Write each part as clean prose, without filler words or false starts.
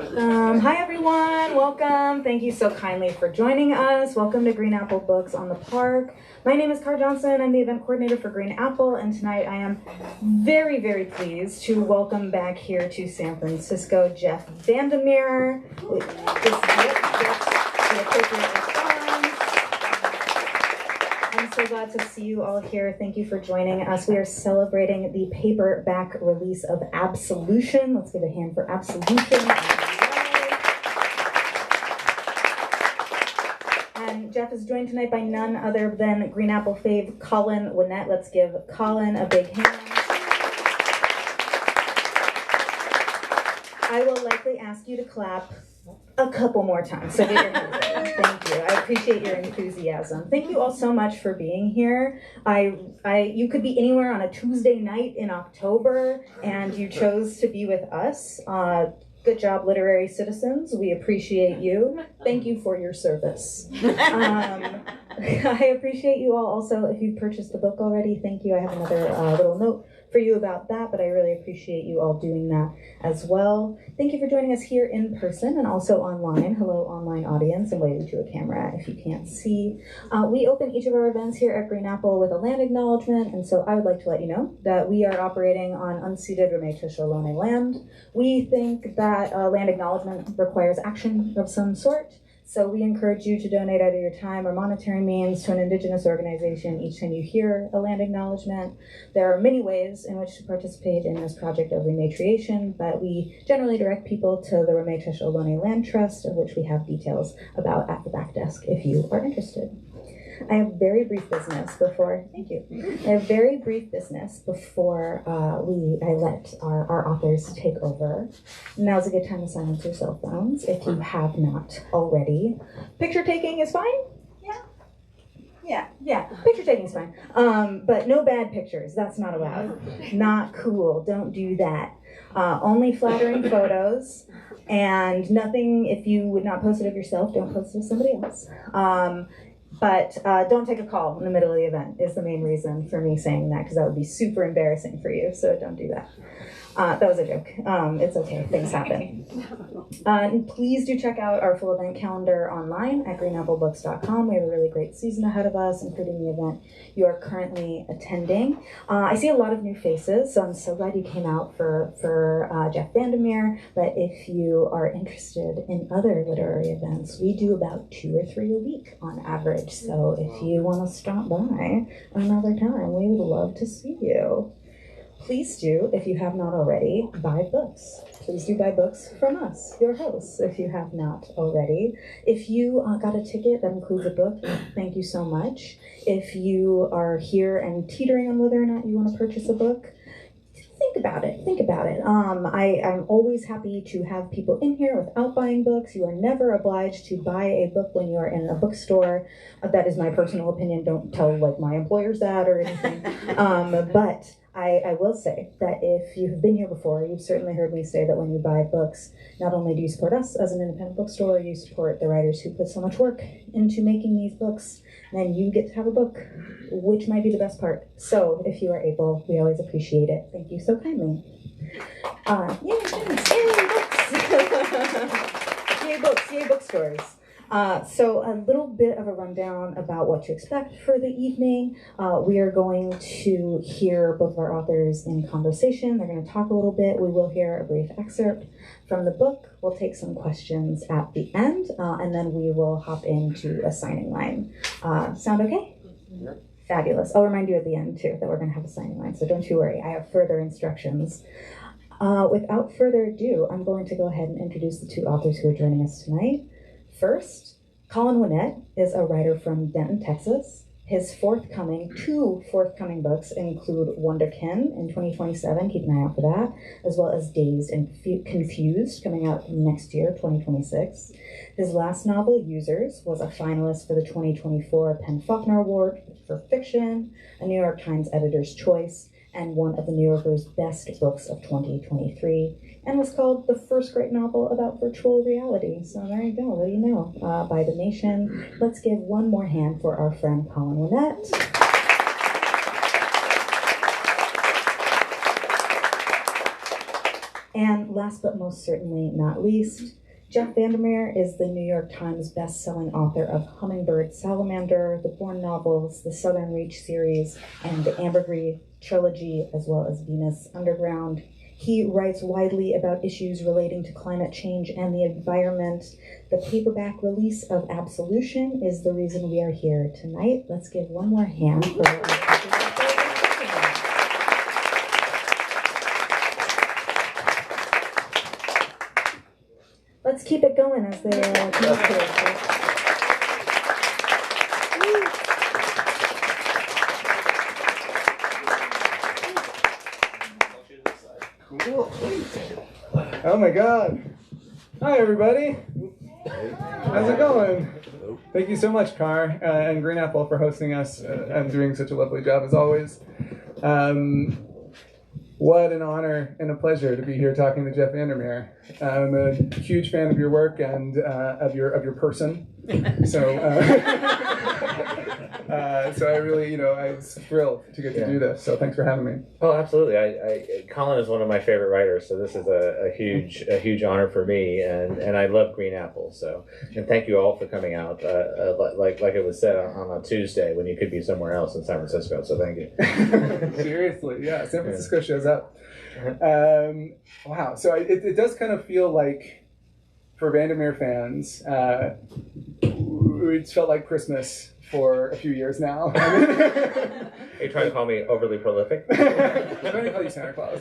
Hi everyone, welcome. Thank you so kindly for joining us. Welcome to Green Apple Books on the Park. My name is Car Johnson. I'm the event coordinator for Green Apple, and tonight I am very, very pleased to welcome back here to San Francisco Jeff VanderMeer. I'm so glad to see you all here. Thank you for joining us. We are celebrating the paperback release of Absolution. Let's give a hand for Absolution. And Jeff is joined tonight by none other than Green Apple fave Colin Winnette. Let's give Colin a big hand. I will likely ask you to clap a couple more times. So get your hands in. Thank you. I appreciate your enthusiasm. Thank you all so much for being here. You could be anywhere on a Tuesday night in October, and you chose to be with us. Good job, literary citizens. We appreciate you. Thank you for your service. I appreciate you all also. If you've purchased the book already, thank you. I have another little note for you about that, but I really appreciate you all doing that as well. Thank you for joining us here in person and also online. Hello, online audience, and waving to a camera if you can't see. We open each of our events here at Green Apple with a land acknowledgement, and so I would like to let you know that we are operating on unceded Ramaytush Ohlone land. We think that land acknowledgement requires action of some sort. So we encourage you to donate either your time or monetary means to an Indigenous organization each time you hear a land acknowledgement. There are many ways in which to participate in this project of rematriation, but we generally direct people to the Ramaytush Ohlone Land Trust, of which we have details about at the back desk if you are interested. I have very brief business before, thank you. I have very brief business before I let our authors take over. Now's a good time to silence your cell phones if you have not already. Picture taking is fine? Yeah, picture taking is fine. But no bad pictures, that's not allowed. Not cool, don't do that. Only flattering photos, and nothing, if you would not post it of yourself, don't post it of somebody else. But don't take a call in the middle of the event is the main reason for me saying that, because that would be super embarrassing for you, so don't do that. That was a joke. It's okay, things happen. And please do check out our full event calendar online at greenapplebooks.com. We have a really great season ahead of us, including the event you are currently attending. I see a lot of new faces, so I'm so glad you came out for Jeff VanderMeer. But if you are interested in other literary events, we do about 2 or 3 a week on average. So if you want to stop by another time, we would love to see you. Please do, if you have not already, buy books. Please do buy books from us, your hosts, if you have not already. If you got a ticket that includes a book, thank you so much. If you are here and teetering on whether or not you want to purchase a book, think about it. I'm always happy to have people in here without buying books. You are never obliged to buy a book when you are in a bookstore. That is my personal opinion. Don't tell my employers that or anything. But I will say that if you have been here before, you've certainly heard me say that when you buy books, not only do you support us as an independent bookstore, you support the writers who put so much work into making these books, and then you get to have a book, which might be the best part. So if you are able, we always appreciate it. Thank you so kindly. Yay, thanks. Yay, books. Yay, bookstores. So a little bit of a rundown about what to expect for the evening. We are going to hear both of our authors in conversation. They're going to talk a little bit. We will hear a brief excerpt from the book. We'll take some questions at the end, and then we will hop into a signing line. Sound okay? Yep. Fabulous. I'll remind you at the end, too, that we're going to have a signing line, so don't you worry. I have further instructions. Without further ado, I'm going to go ahead and introduce the 2 authors who are joining us tonight. First, Colin Winnette is a writer from Denton, Texas. His 2 forthcoming books include Wonderkin in 2027, keep an eye out for that, as well as Dazed and Confused, coming out next year, 2026. His last novel, Users, was a finalist for the 2024 PEN Faulkner Award for Fiction, a New York Times Editor's Choice, and one of the New Yorker's best books of 2023, and was called the first great novel about virtual reality. So there you go, what do you know? By the Nation. Let's give one more hand for our friend Colin Winnette. And last but most certainly not least, Jeff VanderMeer is the New York Times best-selling author of Hummingbird Salamander, the Bourne novels, the Southern Reach series, and the Ambergris trilogy, as well as Venus Underground. He writes widely about issues relating to climate change and the environment. The paperback release of Absolution is the reason we are here tonight. Let's give one more hand for Let's keep it going as they come up to us. Cool. Oh my God. Hi everybody. How's it going? Thank you so much, Car and Green Apple, for hosting us and doing such a lovely job as always. What an honor and a pleasure to be here talking to Jeff VanderMeer. I'm a huge fan of your work and of your person. So I really, I was thrilled to get to do this. So thanks for having me. Oh, absolutely. Colin is one of my favorite writers, so this is a huge honor for me, and I love Green Apple. So, and thank you all for coming out. Like it was said on a Tuesday when you could be somewhere else in San Francisco. So thank you. Seriously, yeah, San Francisco shows up. Wow. So it does kind of feel like, for VanderMeer fans, it's felt like Christmas for a few years now. Are you trying to call me overly prolific? I'm trying to call you Santa Claus.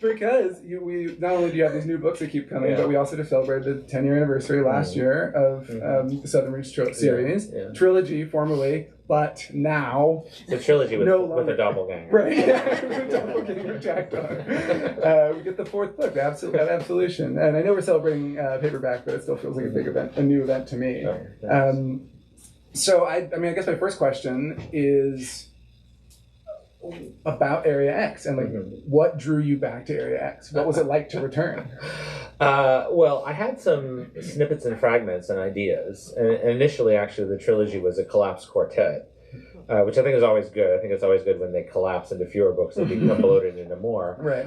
Because we not only do you have these new books that keep coming, but we also just celebrated the 10-year anniversary last year of the Southern Reach series, trilogy formerly, but now the trilogy with a doppelganger. Right, with a doppelganger tacked on. We get the fourth book, Absolution, and I know we're celebrating Paperback, but it still feels like a big event, a new event to me. Oh, so I guess my first question is about Area X, and what drew you back to Area X? What was it like to return? Well, I had some snippets and fragments and ideas, and initially, actually, the trilogy was a collapsed quartet, which I think is always good. I think it's always good when they collapse into fewer books and become bloated into more. Right.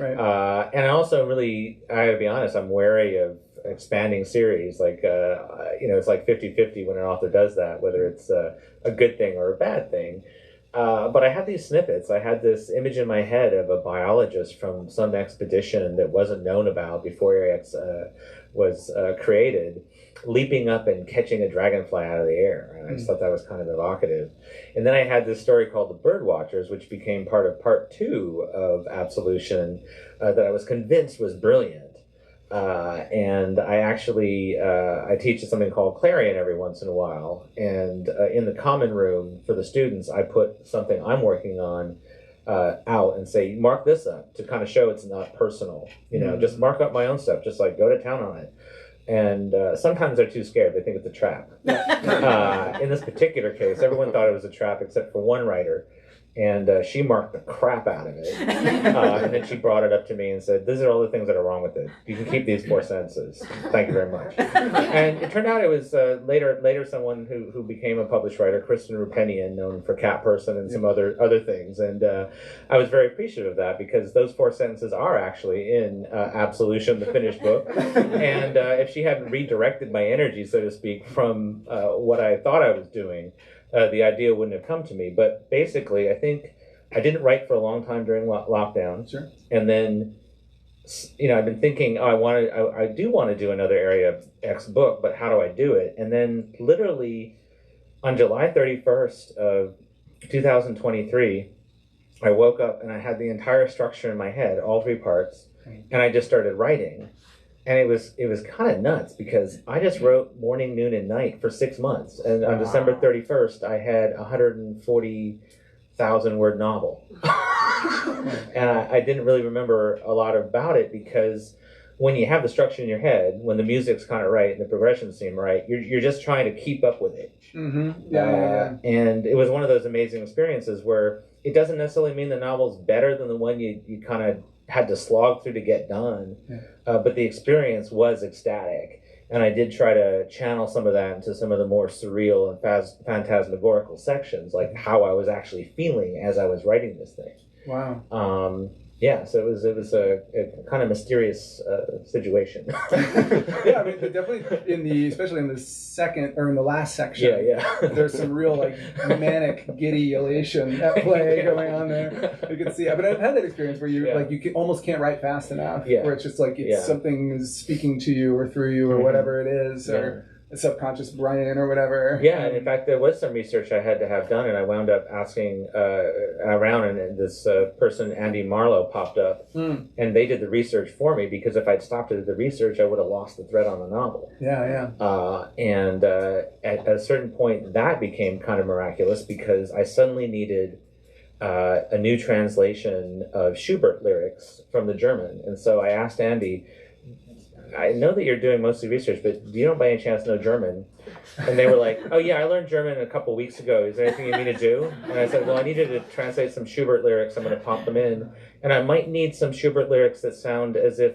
And I also really, I gotta be honest, I'm wary of expanding series. Like, it's like 50-50 when an author does that, whether it's a good thing or a bad thing. But I had these snippets. I had this image in my head of a biologist from some expedition that wasn't known about before Area X was created, leaping up and catching a dragonfly out of the air. And I just thought that was kind of evocative. And then I had this story called The Birdwatchers, which became part of part 2 of Absolution, that I was convinced was brilliant. And I actually, I teach something called Clarion every once in a while. And in the common room for the students, I put something I'm working on out and say, mark this up, to kind of show it's not personal. Just mark up my own stuff, just like go to town on it. And sometimes they're too scared. They think it's a trap. In this particular case, everyone thought it was a trap except for one writer. And she marked the crap out of it. And then she brought it up to me and said, these are all the things that are wrong with it. You can keep these 4 sentences. Thank you very much. And it turned out it was later someone who became a published writer, Kristen Rupenian, known for Cat Person and some other things. And I was very appreciative of that, because those 4 sentences are actually in Absolution, the finished book. And if she hadn't redirected my energy, so to speak, from what I thought I was doing, the idea wouldn't have come to me. But basically, I think I didn't write for a long time during lockdown. Sure. And then, I've been thinking, I do want to do another Area X book, but how do I do it? And then literally on July 31st of 2023, I woke up and I had the entire structure in my head, all 3 parts, and I just started writing. And it was kind of nuts, because I just wrote morning, noon, and night for 6 months. And on December 31st, I had a 140,000 word novel. And I didn't really remember a lot about it, because when you have the structure in your head, when the music's kind of right and the progressions seem right, you're just trying to keep up with it. Yeah. And it was one of those amazing experiences where it doesn't necessarily mean the novel's better than the one you kind of had to slog through to get done, but the experience was ecstatic. And I did try to channel some of that into some of the more surreal and phantasmagorical sections, like how I was actually feeling as I was writing this thing. Wow. Yeah, so it was a kind of mysterious situation. Yeah, I mean, definitely especially in the second or in the last section. Yeah. There's some real like manic, giddy elation at play going on there. You can see, but I've had that experience where you like you almost can't write fast enough. Yeah. Where it's just like something is speaking to you or through you or whatever it is, or a subconscious brain or whatever. Yeah, and in fact, there was some research I had to have done, and I wound up asking around, and this person, Andy Marlowe, popped up, and they did the research for me, because if I'd stopped at the research, I would have lost the thread on the novel. Yeah. And at a certain point, that became kind of miraculous, because I suddenly needed a new translation of Schubert lyrics from the German. And so I asked Andy, I know that you're doing mostly research, but do you by any chance know German? And they were like, oh yeah, I learned German a couple weeks ago. Is there anything you need to do? And I said, well, I needed to translate some Schubert lyrics. I'm going to pop them in. And I might need some Schubert lyrics that sound as if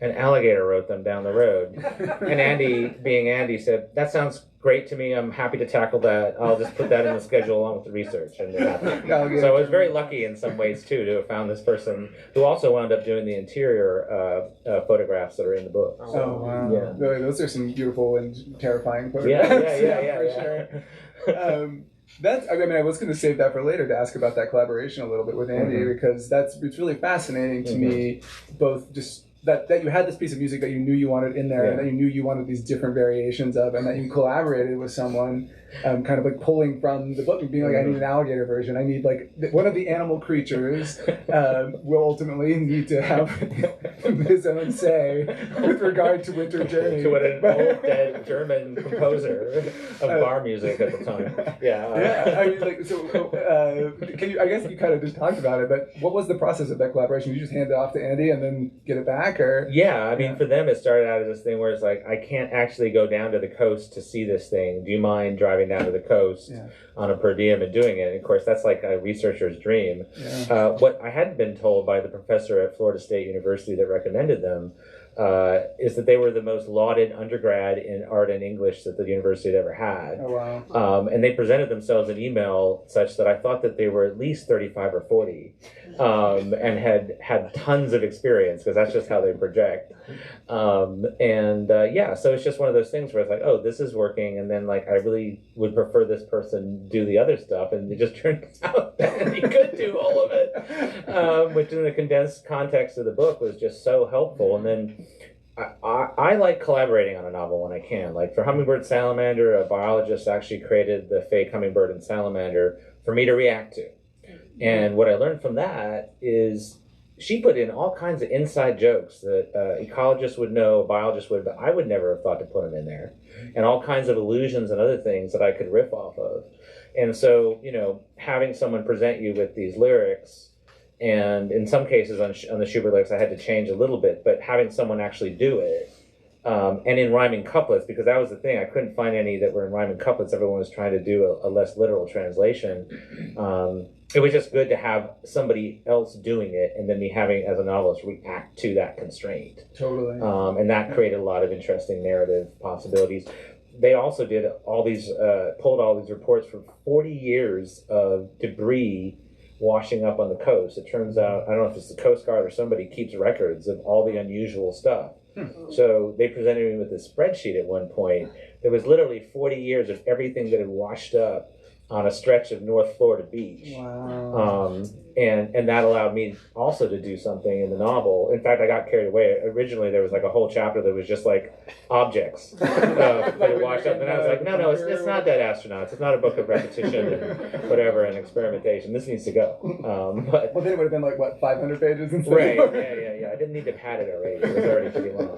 an alligator wrote them down the road. And Andy, being Andy, said, that sounds great to me. I'm happy to tackle that. I'll just put that in the schedule along with the research. And so I was very lucky in some ways, too, to have found this person who also wound up doing the interior photographs that are in the book. So, oh, wow. Yeah. Those are some beautiful and terrifying photographs. Yeah, for sure. I was going to save that for later to ask about that collaboration a little bit with Andy, because it's really fascinating to me, both just that you had this piece of music that you knew you wanted in there, and that you knew you wanted these different variations of, and that you collaborated with someone, kind of like pulling from the book and being like, I need an alligator version. I need like one of the animal creatures will ultimately need to have his own say with regard to Winter Journey. To what an old dead German composer of bar music at the time. Yeah. I mean, like, so can you? I guess you kind of just talked about it, but what was the process of that collaboration? You just hand it off to Andy and then get it back, or? Yeah, I mean, for them, it started out as this thing where it's like, I can't actually go down to the coast to see this thing. Do you mind driving down to the coast on a per diem and doing it? And of course, that's like a researcher's dream. What I hadn't been told by the professor at Florida State University that recommended them is that they were the most lauded undergrad in art and English that the university had ever had. Oh, wow. And they presented themselves in email such that I thought that they were at least 35 or 40 and had tons of experience, because that's just how they project. So it's just one of those things where it's like, oh, this is working, and then like I really would prefer this person do the other stuff, and it just turns out that he could do all of it, which in the condensed context of the book was just so helpful. And then I like collaborating on a novel when I can. Like for Hummingbird Salamander, a biologist actually created the fake hummingbird and salamander for me to react to. And what I learned from that is she put in all kinds of inside jokes that ecologists would know, biologists would, but I would never have thought to put them in there. And all kinds of illusions and other things that I could riff off of. And so, having someone present you with these lyrics, and in some cases on the Schubert lyrics, I had to change a little bit, but having someone actually do it, and in rhyming couplets, because that was the thing, I couldn't find any that were in rhyming couplets. Everyone was trying to do a less literal translation. It was just good to have somebody else doing it, and then me having, as a novelist, react to that constraint. Totally. And that created a lot of interesting narrative possibilities. They also did pulled all these reports from 40 years of debris washing up on the coast. It turns out, I don't know if it's the Coast Guard or somebody, keeps records of all the unusual stuff. So they presented me with a spreadsheet at one point. There was literally 40 years of everything that had washed up on a stretch of North Florida beach. Wow. And that allowed me also to do something in the novel. In fact, I got carried away. Originally, there was like a whole chapter that was just like objects that had washed up. And I was like, no, it's not that astronauts. It's not a book of repetition and whatever and experimentation. This needs to go. But well, then it would have been like, what, 500 pages instead? Right, yeah. I didn't need to pad it already. It was already pretty long.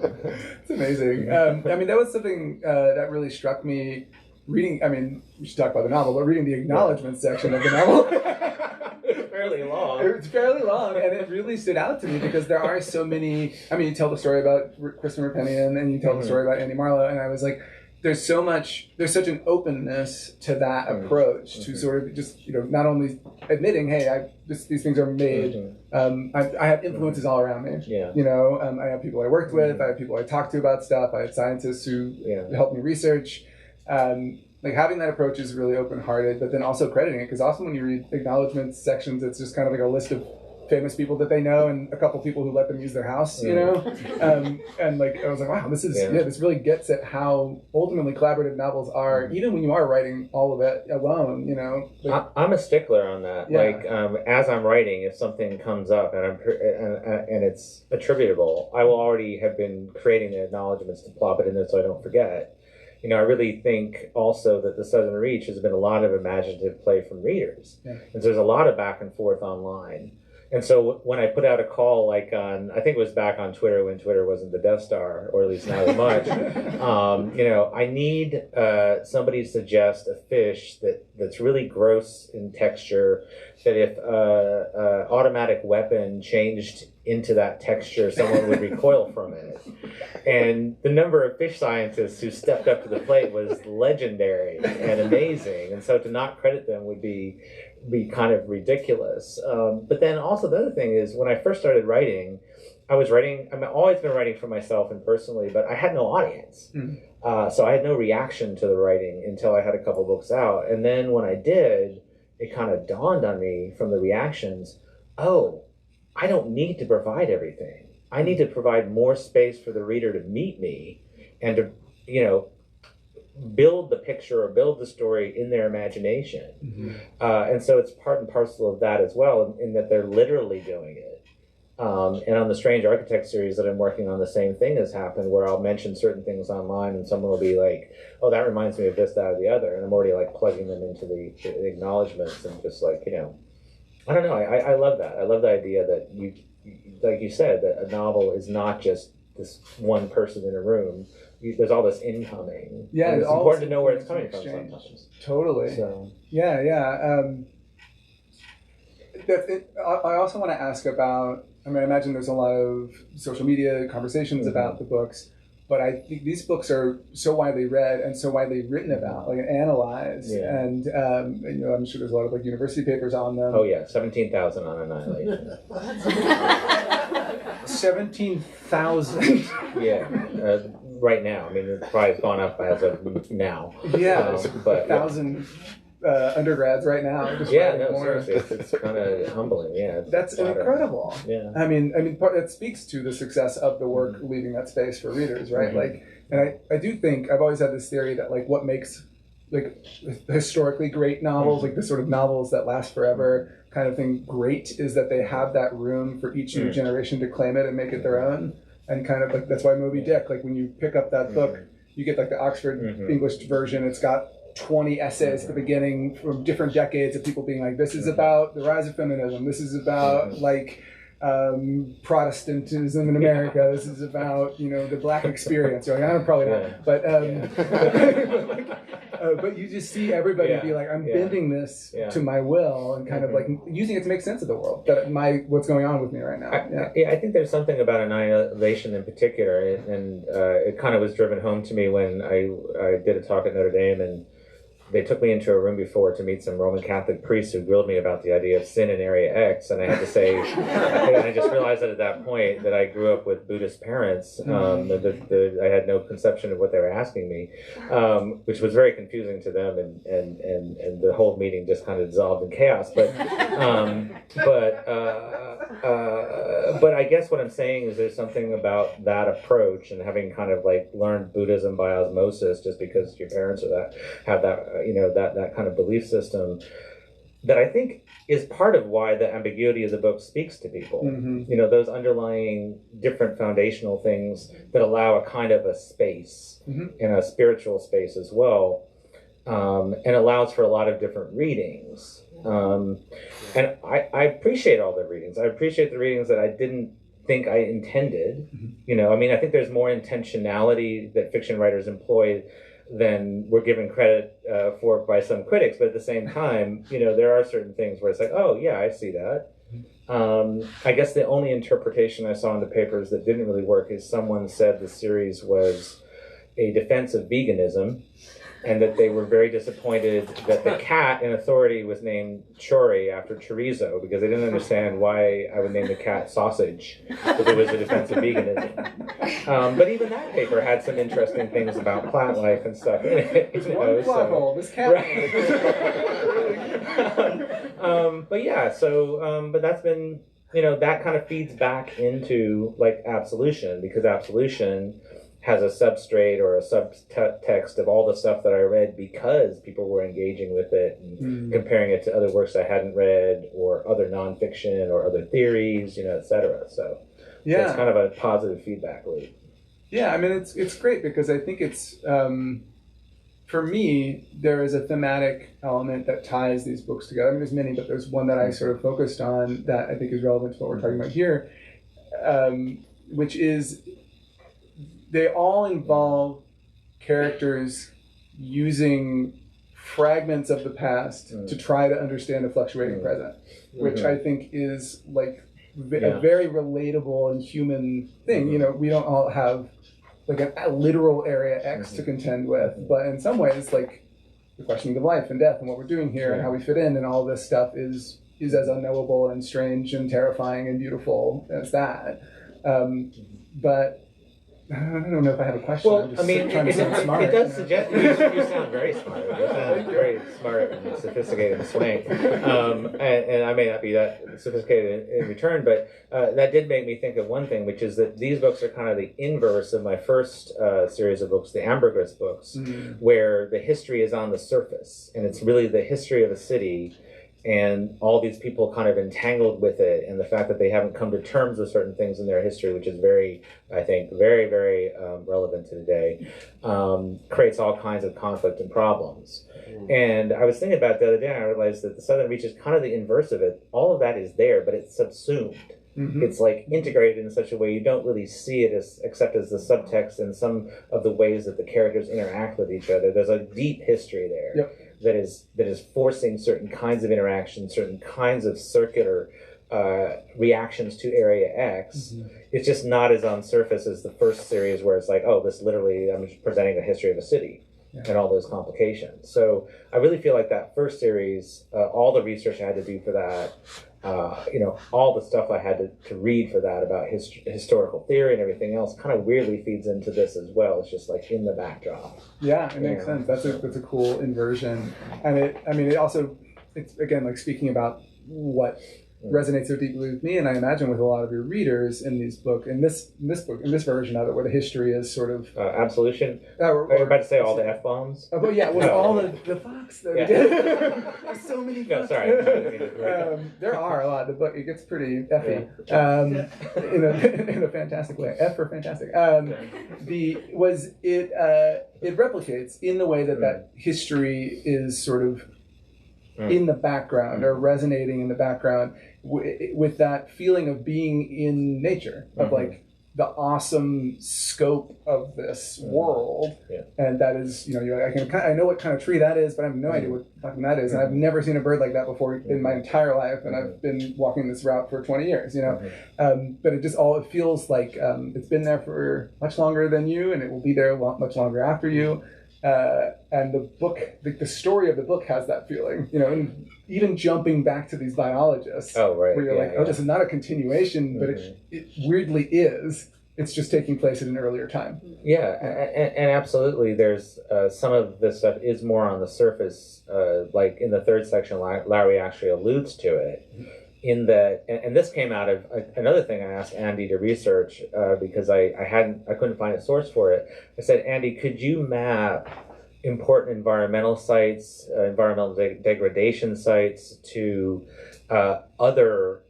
It's amazing. I mean, that was something that really struck me. Reading, I mean, we should talk about the novel, but reading the acknowledgement section of the novel. Fairly long. It's fairly long, and it really stood out to me because there are so many. I mean, you tell the story about Kristen Rapenian, and you tell the story about Andy Marlowe, and I was like, there's such an openness to that approach to sort of just, not only admitting, hey, these things are made. I have influences all around me. I have people I worked with, I have people I talked to about stuff, I had scientists who helped me research. Like having that approach is really open-hearted, but then also crediting it, because often when you read acknowledgments sections, it's just kind of like a list of famous people that they know and a couple people who let them use their house, you know? And like, I was like, wow, this is, this really gets at how ultimately collaborative novels are, even when you are writing all of it alone, you know? Like, I'm a stickler on that. Like, as I'm writing, if something comes up and and it's attributable, I will already have been creating the acknowledgments to plop it in there so I don't forget. You know, I really think also that The Southern Reach has been a lot of imaginative play from readers. And so there's a lot of back and forth online. And so when I put out a call, like on, I think it was back on Twitter when Twitter wasn't the Death Star, or at least not as much, you know, I need somebody to suggest a fish that's really gross in texture, that if automatic weapon changed into that texture, someone would recoil from it. And the number of fish scientists who stepped up to the plate was legendary and amazing. And so to not credit them would be kind of ridiculous. But then also the other thing is, when I first started writing, I've always been writing for myself and personally, but I had no audience. So I had no reaction to the writing until I had a couple books out. And then when I did, it kind of dawned on me from the reactions, oh, I don't need to provide everything. I need to provide more space for the reader to meet me and to, you know, build the picture or build the story in their imagination. And so it's part and parcel of that as well, in that they're literally doing it. And on the Strange Architect series that I'm working on, the same thing has happened, where I'll mention certain things online and someone will be like, oh, that reminds me of this, that, or the other. And I'm already like plugging them into the acknowledgements and just like, you know, I don't know. I love that. I love the idea that you, like you said, that a novel is not just this one person in a room. There's all this incoming. Yeah, and it's important to know where it's coming from sometimes. Totally. So. Yeah. I also want to ask about, I mean, I imagine there's a lot of social media conversations about the books, but I think these books are so widely read and so widely written about, like analyzed, and you know, I'm sure there's a lot of like university papers on them. Oh yeah, 17,000 on Annihilation. 17,000. Yeah, right now. I mean, the price gone up as of now. Yeah, but 1,000 undergrads right now. Just seriously, it's kind of humbling. Yeah, that's incredible. Yeah, I mean, that speaks to the success of the work leaving that space for readers, right? Like, and I do think I've always had this theory that like what makes like historically great novels, like the sort of novels that last forever kind of thing, great, is that they have that room for each new generation to claim it and make it their own. And kind of like that's why Moby Dick, like when you pick up that book, you get like the Oxford English version. It's got 20 essays at the beginning from different decades of people being like, this is about the rise of feminism, this is about like Protestantism in America, this is about, you know, the Black experience. You're like, I'm probably not, but but you just see everybody be like, I'm bending this to my will and kind of like using it to make sense of the world, that what's going on with me right now. I think there's something about Annihilation in particular, and it kind of was driven home to me when I did a talk at Notre Dame, and they took me into a room before to meet some Roman Catholic priests who grilled me about the idea of sin in Area X, and I had to say, and I just realized that at that point that I grew up with Buddhist parents. I had no conception of what they were asking me, which was very confusing to them, and the whole meeting just kind of dissolved in chaos. But I guess what I'm saying is there's something about that approach, and having kind of like learned Buddhism by osmosis, just because your parents have that. You know, that kind of belief system, that I think is part of why the ambiguity of the book speaks to people. You know, those underlying different foundational things that allow a kind of a space, and a spiritual space as well, and allows for a lot of different readings. And I appreciate all the readings. I appreciate the readings that I didn't think I intended. You know, I mean, I think there's more intentionality that fiction writers employ than we're given credit for by some critics, but at the same time, you know, there are certain things where it's like, oh yeah, I see that. I guess the only interpretation I saw in the papers that didn't really work is someone said the series was a defense of veganism, and that they were very disappointed that the cat in Authority was named Chori after chorizo, because they didn't understand why I would name the cat Sausage, if it was a defense of veganism. But even that paper had some interesting things about plant life and stuff in it. One plot hole, this cat. Right. But yeah, so but that's been that kind of feeds back into like Absolution, because Absolution has a substrate or a subtext of all the stuff that I read because people were engaging with it and comparing it to other works I hadn't read or other nonfiction or other theories, etc. So it's kind of a positive feedback loop. Yeah, I mean, it's great because I think it's, for me, there is a thematic element that ties these books together. I mean, there's many, but there's one that I sort of focused on that I think is relevant to what we're talking about here, which is they all involve characters using fragments of the past to try to understand a fluctuating present, which I think is like a very relatable and human thing. We don't all have like a literal area X to contend with, but in some ways, like the questioning of life and death and what we're doing here and how we fit in and all this stuff is as unknowable and strange and terrifying and beautiful as that. But I don't know if I have a question. Well, I'm just it smart, does suggest you sound very smart. You sound very smart and sophisticated and swank. And I may not be that sophisticated in return, but that did make me think of one thing, which is that these books are kind of the inverse of my first series of books, the Ambergris books, where the history is on the surface, and it's really the history of a city and all these people kind of entangled with it, and the fact that they haven't come to terms with certain things in their history, which is very, very relevant to today, creates all kinds of conflict and problems. And I was thinking about it the other day, and I realized that the Southern Reach is kind of the inverse of it. All of that is there, but it's subsumed. It's like integrated in such a way you don't really see it except as the subtext and some of the ways that the characters interact with each other. There's a deep history there. That is forcing certain kinds of interactions, certain kinds of circular reactions to Area X. It's just not as on surface as the first series where it's like, oh, this literally, I'm just presenting the history of a city and all those complications. So I really feel like that first series, all the research I had to do for that, all the stuff I had to read for that about historical theory and everything else kind of weirdly feeds into this as well. It's just like in the backdrop. Yeah, it makes sense. That's a cool inversion. And it's again, like speaking about what resonates so deeply with me, and I imagine with a lot of your readers in this book, in this version of it, where the history is sort of Absolution. Are you about to say all the F-bombs? Oh, but yeah, with all the fucks. There's so many. No, sorry. There are a lot. The book, it gets pretty effy, in a fantastic way. F for fantastic. It replicates in the way that history is sort of in the background or resonating in the background with that feeling of being in nature, of like the awesome scope of this world. And that is, I know what kind of tree that is, but I have no idea what fucking that is. And I've never seen a bird like that before in my entire life. And I've been walking this route for 20 years, but it feels like it's been there for much longer than you, and it will be there much longer after you. And the book, the story of the book has that feeling, and even jumping back to these biologists, where you're this is not a continuation, but it weirdly is. It's just taking place at an earlier time. Yeah, and absolutely, there's some of this stuff is more on the surface, like in the third section, Larry actually alludes to it. In that, and this came out of another thing I asked Andy to research because I couldn't find a source for it. I said, Andy, could you map important environmental sites, environmental degradation sites to other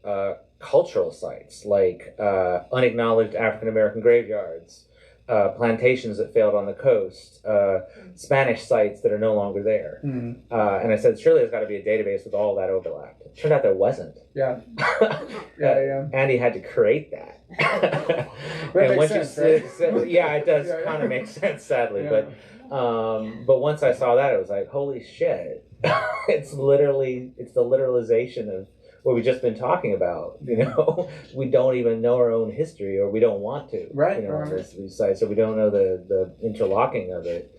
cultural sites like unacknowledged African American graveyards, plantations that failed on the coast, Spanish sites that are no longer there. And I said, surely there's got to be a database with all that overlap. It turned out there wasn't. Andy had to create that. And once sense, right? It does kind of make sense, sadly. But once I saw that, it was like, holy shit. It's the literalization of what we've just been talking about. We don't even know our own history, or we don't want to. On these sites, so we don't know the interlocking of it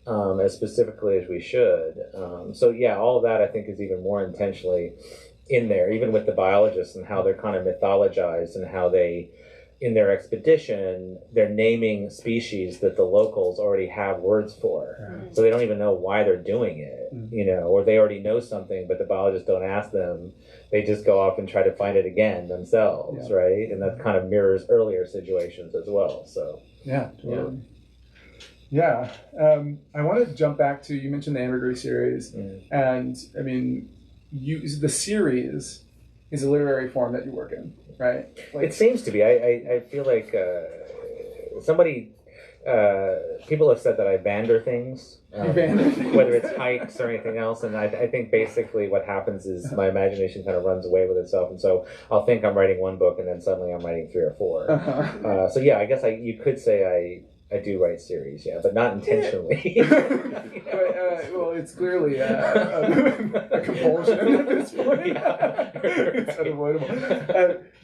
as specifically as we should. All of that I think is even more intentionally in there, even with the biologists and how they're kind of mythologized and how they, in their expedition, they're naming species that the locals already have words for. So they don't even know why they're doing it, you know, or they already know something, but the biologists don't ask them. They just go off and try to find it again themselves, right? And that kind of mirrors earlier situations as well. So yeah, totally. Yeah. I want to jump back to, you mentioned the Ambergris series, and I mean, the series is a literary form that you work in, right? Like, it seems to be. I feel like people have said that I vander things, whether it's hikes or anything else, and I think basically what happens is my imagination kind of runs away with itself, and so I'll think I'm writing one book, and then suddenly I'm writing 3 or 4. So yeah, I guess you could say I do write series, but not intentionally. Well, it's clearly a compulsion at this point. It's unavoidable.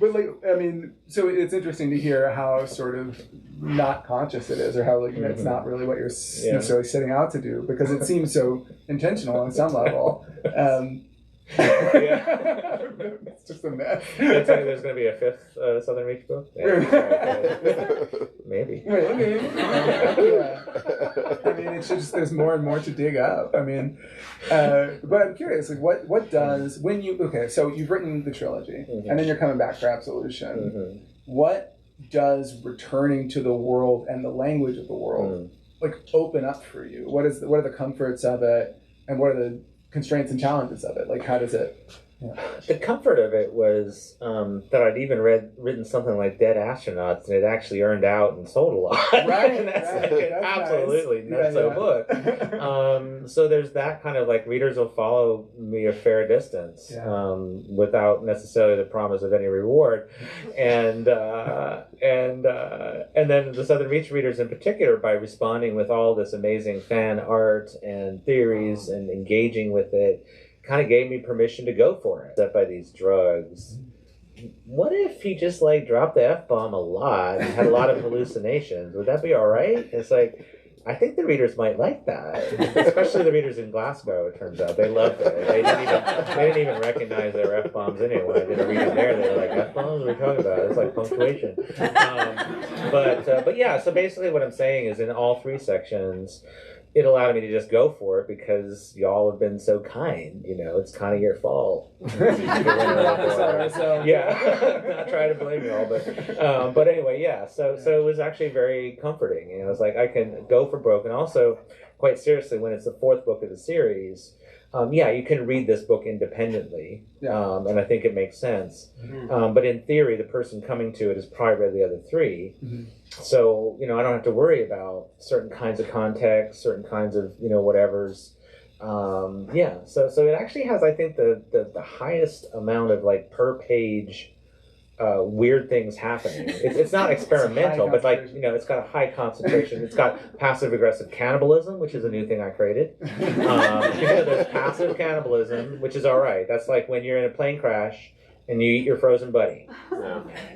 But like, I mean, so it's interesting to hear how sort of not conscious it is, or how like it's not really what you're necessarily setting out to do, because it seems so intentional on some level. It's just a mess. Did I tell you there's going to be a 5th Southern Reach book? Maybe. I mean, it's just there's more and more to dig up. I mean, but I'm curious, like, what does when you so you've written the trilogy, and then you're coming back for Absolution. What does returning to the world and the language of the world like open up for you? What are the comforts of it, and what are the constraints and challenges of it? Like, how does it? The comfort of it was that I'd even written something like Dead Astronauts, and it actually earned out and sold a lot. Right, and that's right. like an That's absolutely nice. nutso book. So there's that kind of like, readers will follow me a fair distance without necessarily the promise of any reward, and then the Southern Reach readers in particular, by responding with all this amazing fan art and theories and engaging with it, kind of gave me permission to go for it. Except by these drugs, what if he just like dropped the F-bomb a lot and had a lot of hallucinations? Would that be all right? It's like, I think the readers might like that, especially the readers in Glasgow. It turns out they loved it. They didn't even recognize their F-bombs anyway. I did a reading there. They were like, F-bombs? What are we talking about? It's like punctuation. But yeah. So basically, what I'm saying is, in all 3 sections, it allowed me to just go for it because y'all have been so kind. You know, it's kind of your fault. Yeah, not trying to blame y'all, but anyway, yeah. So it was actually very comforting. You know, it's like I can go for broke, and also, quite seriously, when it's the 4th book of the series, you can read this book independently, and I think it makes sense. But in theory, the person coming to it has probably read the other 3. So, you know, I don't have to worry about certain kinds of context, certain kinds of, you know, whatevers. So it actually has, I think, the highest amount of, like, per page weird things happening. It's not experimental, but, like, you know, it's got a high concentration. It's got passive-aggressive cannibalism, which is a new thing I created. There's passive cannibalism, which is all right. That's like when you're in a plane crash and you eat your frozen buddy.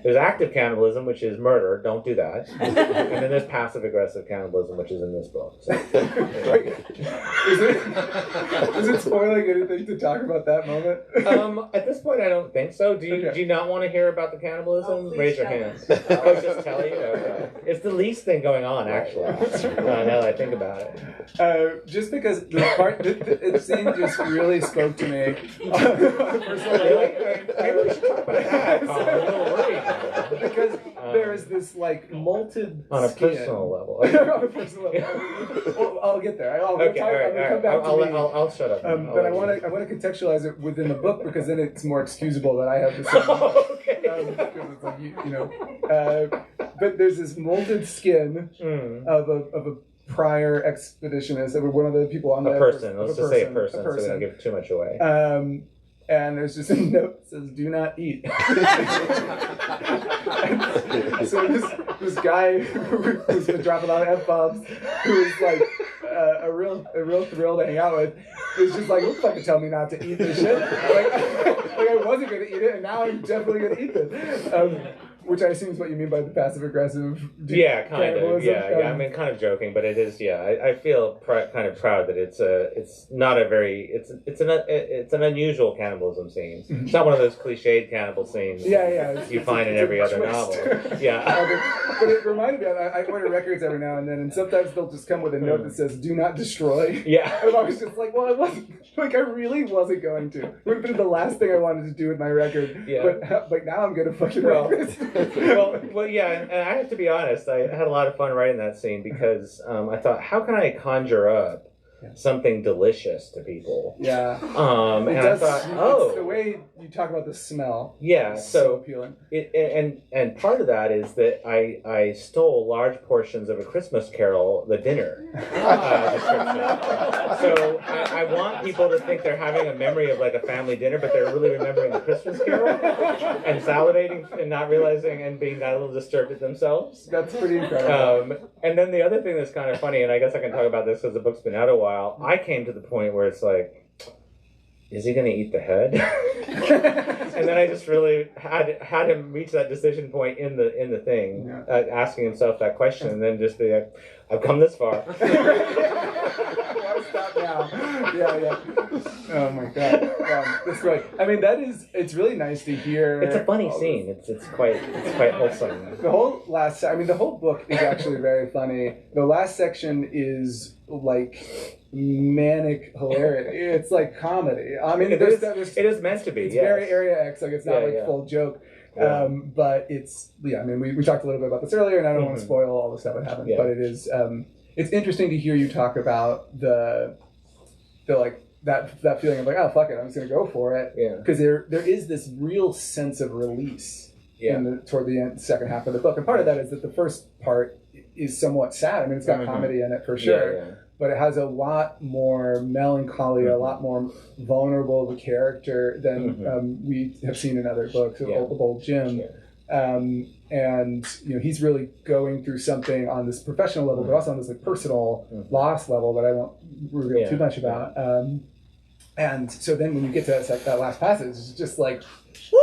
There's active cannibalism, which is murder. Don't do that. And then there's passive-aggressive cannibalism, which is in this book. So, is it spoiling anything to talk about that moment? At this point, I don't think so. Do you not want to hear about the cannibalism? Raise your hands. I'll just tell you. It's the least thing going on, actually. Now that I think about it. Just because the part, the scene just really spoke to me. Maybe we should talk about that. I'm a little worried. Because there is this like molted on a skin. personal level. On a personal level. Well, I'll get there. I'll shut up. But I want to contextualize it within the book, because then it's more excusable that I have the same. Because it's like you know. But there's this molted skin of a prior expeditionist, one of the people on the person. Let's just say a person, so we don't give too much away. And there's just a note that says, "Do not eat." So this guy who's been dropping a lot of F-bombs, who is like a real thrill to hang out with, is just like, "Don't fucking tell me not to eat this shit." Like I wasn't gonna eat it, and now I'm definitely gonna eat this. Which I assume is what you mean by the passive aggressive. Yeah, kind of. cannibalism. Yeah. I mean, kind of joking, but it is. Yeah, I feel kind of proud that it's not a very it's an unusual cannibalism scene. It's not one of those cliched cannibal scenes. Yeah. You find in every other novel. Yeah. But it reminded me. I order records every now and then, and sometimes they'll just come with a note that says "Do not destroy." Yeah. And I was just like, well, I wasn't. Like, I really wasn't going to. It would have been the last thing I wanted to do with my record. Yeah. But now I'm gonna fucking write this. well, yeah, and I have to be honest. I had a lot of fun writing that scene because I thought, how can I conjure up something delicious to people? Yeah. And I thought, it's the way you talk about the smell. Yeah. So appealing. And part of that is that I stole large portions of A Christmas Carol, the dinner description. So I want people to think they're having a memory of like a family dinner, but they're really remembering the Christmas Carol and salivating and not realizing and being a little disturbed at themselves. That's pretty incredible. And then the other thing that's kind of funny, and I guess I can talk about this because the book's been out a while, I came to the point where it's like, is he going to eat the head? And then I just really had him reach that decision point in the thing, asking himself that question, and then just be like, I've come this far. Why stop now? Yeah. Oh my god. That's right. I mean, it's really nice to hear. It's a funny scene. It's quite wholesome. The whole book is actually very funny. The last section is like manic hilarity. It's like comedy. I mean, it is meant to be. It's very Area X. Like, it's not full joke. Yeah. But it's I mean, we talked a little bit about this earlier, and I don't want to spoil all the stuff that happened. Yeah. But it is it's interesting to hear you talk about the like that feeling of like, oh fuck it, I'm just gonna go for it. Yeah. Because there is this real sense of release toward the end, second half of the book, and part of that is that the first part is somewhat sad. I mean, it's got comedy in it for sure. Yeah. But it has a lot more melancholy, a lot more vulnerable of a character than we have seen in other books of old Jim. Yeah. And he's really going through something on this professional level, but also on this like personal loss level that I won't reveal too much about. And so then when you get to that last passage, it's just like, woo!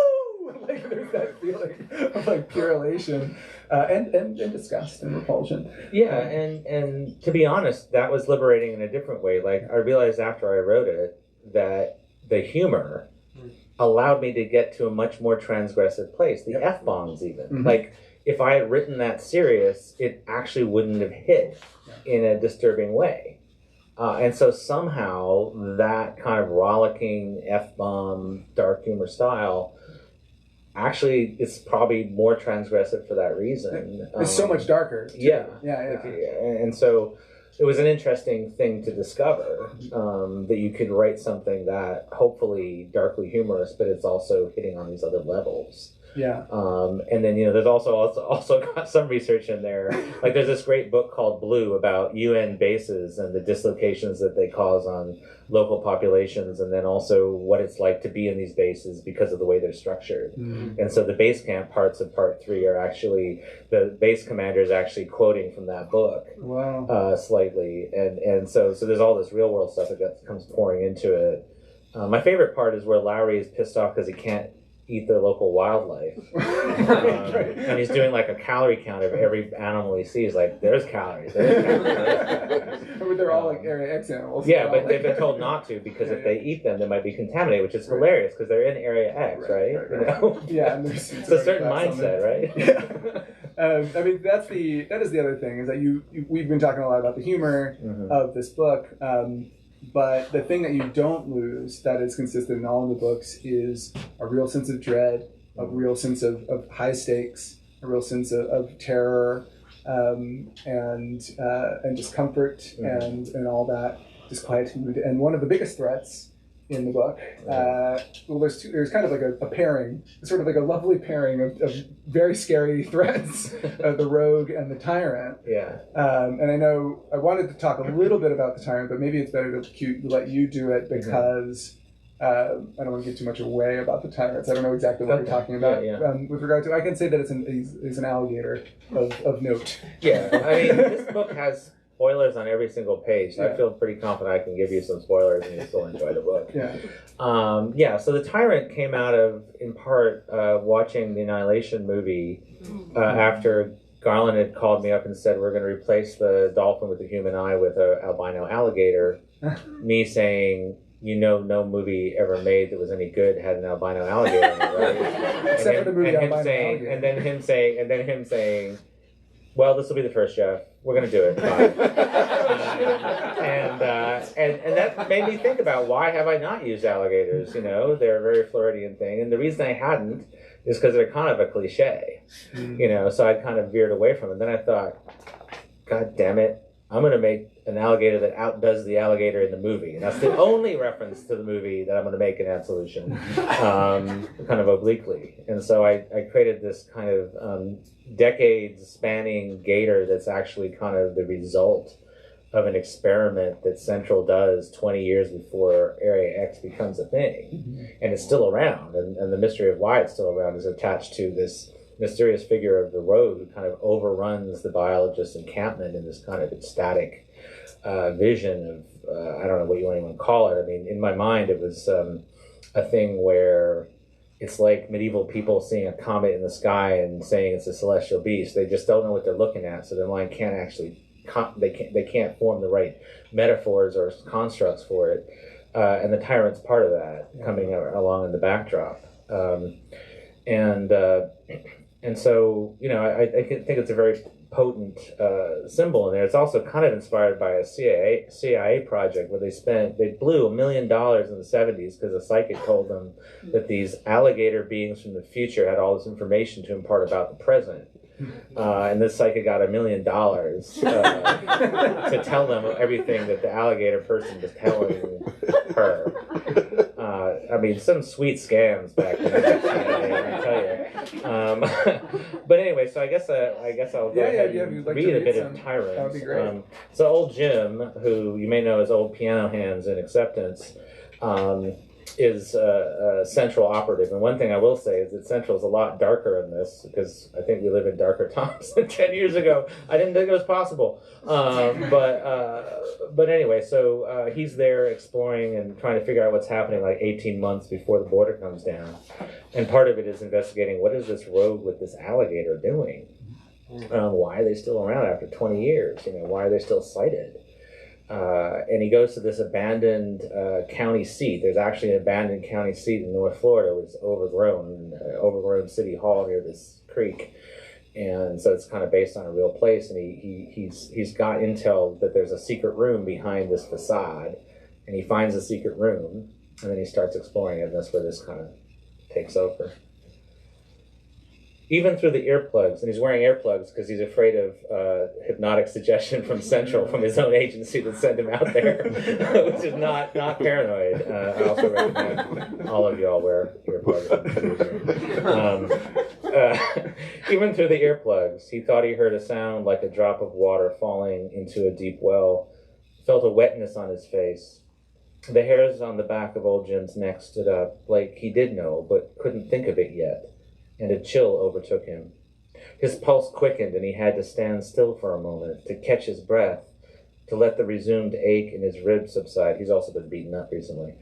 Like there's that feeling of like pure elation. And disgust and repulsion. Yeah, and to be honest, that was liberating in a different way. Like, I realized after I wrote it that the humor allowed me to get to a much more transgressive place. The F-bombs even. Like, if I had written that serious, it actually wouldn't have hit in a disturbing way. And so somehow that kind of rollicking F-bomb, dark humor style actually it's probably more transgressive for that reason. It's so much darker too. Yeah. And so it was an interesting thing to discover, that you could write something that hopefully darkly humorous, but it's also hitting on these other levels. Yeah. And then there's also got some research in there. Like there's this great book called Blue about UN bases and the dislocations that they cause on local populations, and then also what it's like to be in these bases because of the way they're structured. And so the base camp parts of part 3 are actually the base commander is actually quoting from that book. Wow. Slightly, and so there's all this real world stuff that comes pouring into it. My favorite part is where Lowry is pissed off because he can't eat their local wildlife. And he's doing like a calorie count of every animal he sees. Like, there's calories. But they're all like Area X animals. Yeah, but they've been told not to because if they eat them, they might be contaminated, which is hilarious because they're in Area X, right? Yeah, and there's it's a certain mindset, right? Yeah. I mean, that is the other thing, is that we've been talking a lot about the humor of this book. But the thing that you don't lose that is consistent in all of the books is a real sense of dread, a real sense of high stakes, a real sense of terror, and discomfort and all that disquietude. And one of the biggest threats in the book, there's kind of like a pairing, sort of like a lovely pairing of very scary threats, the rogue and the tyrant. Yeah. And I know I wanted to talk a little bit about the tyrant, but maybe it's better to let you do it because I don't want to give too much away about the tyrants. I don't know exactly what you're talking about. With regard to, I can say that he's an alligator of note. Yeah, I mean, this book has spoilers on every single page. So I feel pretty confident I can give you some spoilers and you still enjoy the book. So The Tyrant came out of, in part, watching the Annihilation movie after Garland had called me up and said, we're going to replace the dolphin with the human eye with an albino alligator. Me saying, no movie ever made that was any good had an albino alligator in it, right? Except for the movie Albino Alligator. And then him saying, well, this will be the first, Jeff. We're going to do it. Bye. And that made me think about, why have I not used alligators? They're a very Floridian thing. And the reason I hadn't is because they're kind of a cliche. So I kind of veered away from it. Then I thought, God damn it, I'm going to make an alligator that outdoes the alligator in the movie. And that's the only reference to the movie that I'm going to make in Absolution, kind of obliquely. And so I created this kind of decades-spanning gator that's actually kind of the result of an experiment that Central does 20 years before Area X becomes a thing. And it's still around. And the mystery of why it's still around is attached to this mysterious figure of the Road who kind of overruns the biologist's encampment in this kind of ecstatic vision of, I don't know what you want to even call it. I mean, in my mind, it was a thing where it's like medieval people seeing a comet in the sky and saying it's a celestial beast. They just don't know what they're looking at, so their mind can't actually, they can't form the right metaphors or constructs for it. And the Tyrant's part of that, coming along in the backdrop. And so, I think it's a very potent symbol in there. It's also kind of inspired by a CIA project where they blew $1 million in the 70s because a psychic told them that these alligator beings from the future had all this information to impart about the present. And this psychic got $1 million to tell them everything that the alligator person was telling her. I mean, some sweet scams back then, I tell you. But anyway, so I guess I'll go ahead and read a bit of Tyrant. That would be great. So old Jim, who you may know as Old Piano Hands in Acceptance, is a Central operative. And one thing I will say is that Central is a lot darker in this, because I think we live in darker times than 10 years ago. I didn't think it was possible. But anyway, so he's there exploring and trying to figure out what's happening like 18 months before the border comes down. And part of it is investigating, what is this road with this alligator doing? Why are they still around after 20 years? Why are they still sighted? And he goes to this abandoned county seat. There's actually an abandoned county seat in North Florida. It was overgrown city hall near this creek. And so it's kind of based on a real place. And he's got intel that there's a secret room behind this facade. And he finds a secret room, and then he starts exploring it. And that's where this kind of takes over. Even through the earplugs, and he's wearing earplugs because he's afraid of hypnotic suggestion from Central, from his own agency that sent him out there, which is not paranoid. I also recommend all of y'all wear earplugs. Even through the earplugs, he thought he heard a sound like a drop of water falling into a deep well, felt a wetness on his face. The hairs on the back of old Jim's neck stood up, like he did know, but couldn't think of it yet. And a chill overtook him. His pulse quickened, and he had to stand still for a moment, to catch his breath, to let the resumed ache in his ribs subside. He's also been beaten up recently.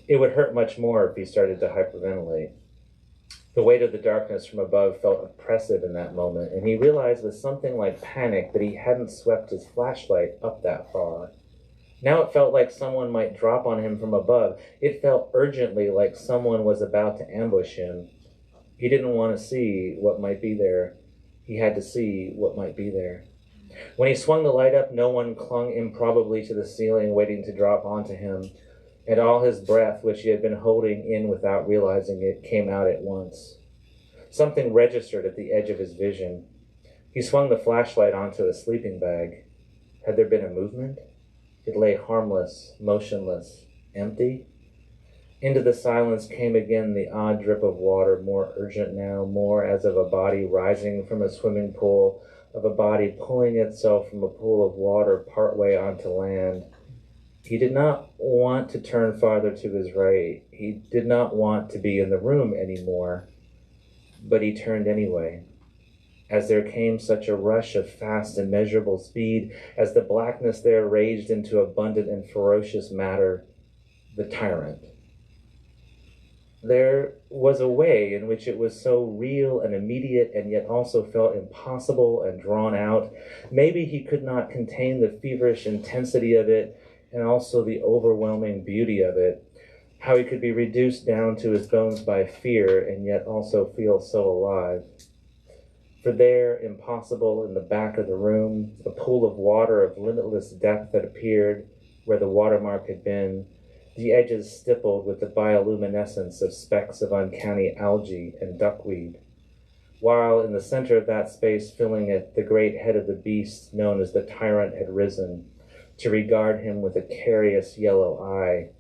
It would hurt much more if he started to hyperventilate. The weight of the darkness from above felt oppressive in that moment, and he realized with something like panic that he hadn't swept his flashlight up that far. Now it felt like someone might drop on him from above. It felt urgently like someone was about to ambush him. He didn't want to see what might be there. He had to see what might be there. When he swung the light up, no one clung improbably to the ceiling, waiting to drop onto him. And all his breath, which he had been holding in without realizing it, came out at once. Something registered at the edge of his vision. He swung the flashlight onto a sleeping bag. Had there been a movement? It lay harmless, motionless, empty. Into the silence came again the odd drip of water, more urgent now, more as of a body rising from a swimming pool, of a body pulling itself from a pool of water partway onto land. He did not want to turn farther to his right. He did not want to be in the room anymore, but he turned anyway. as there came such a rush of fast immeasurable speed, as the blackness there raged into abundant and ferocious matter, the tyrant. There was a way in which it was so real and immediate and yet also felt impossible and drawn out. Maybe he could not contain the feverish intensity of it and also the overwhelming beauty of it, how he could be reduced down to his bones by fear and yet also feel so alive. For there, impossible, in the back of the room, a pool of water of limitless depth had appeared where the watermark had been, the edges stippled with the bioluminescence of specks of uncanny algae and duckweed, while in the center of that space, filling it, the great head of the beast known as the tyrant had risen, to regard him with a carious yellow eye,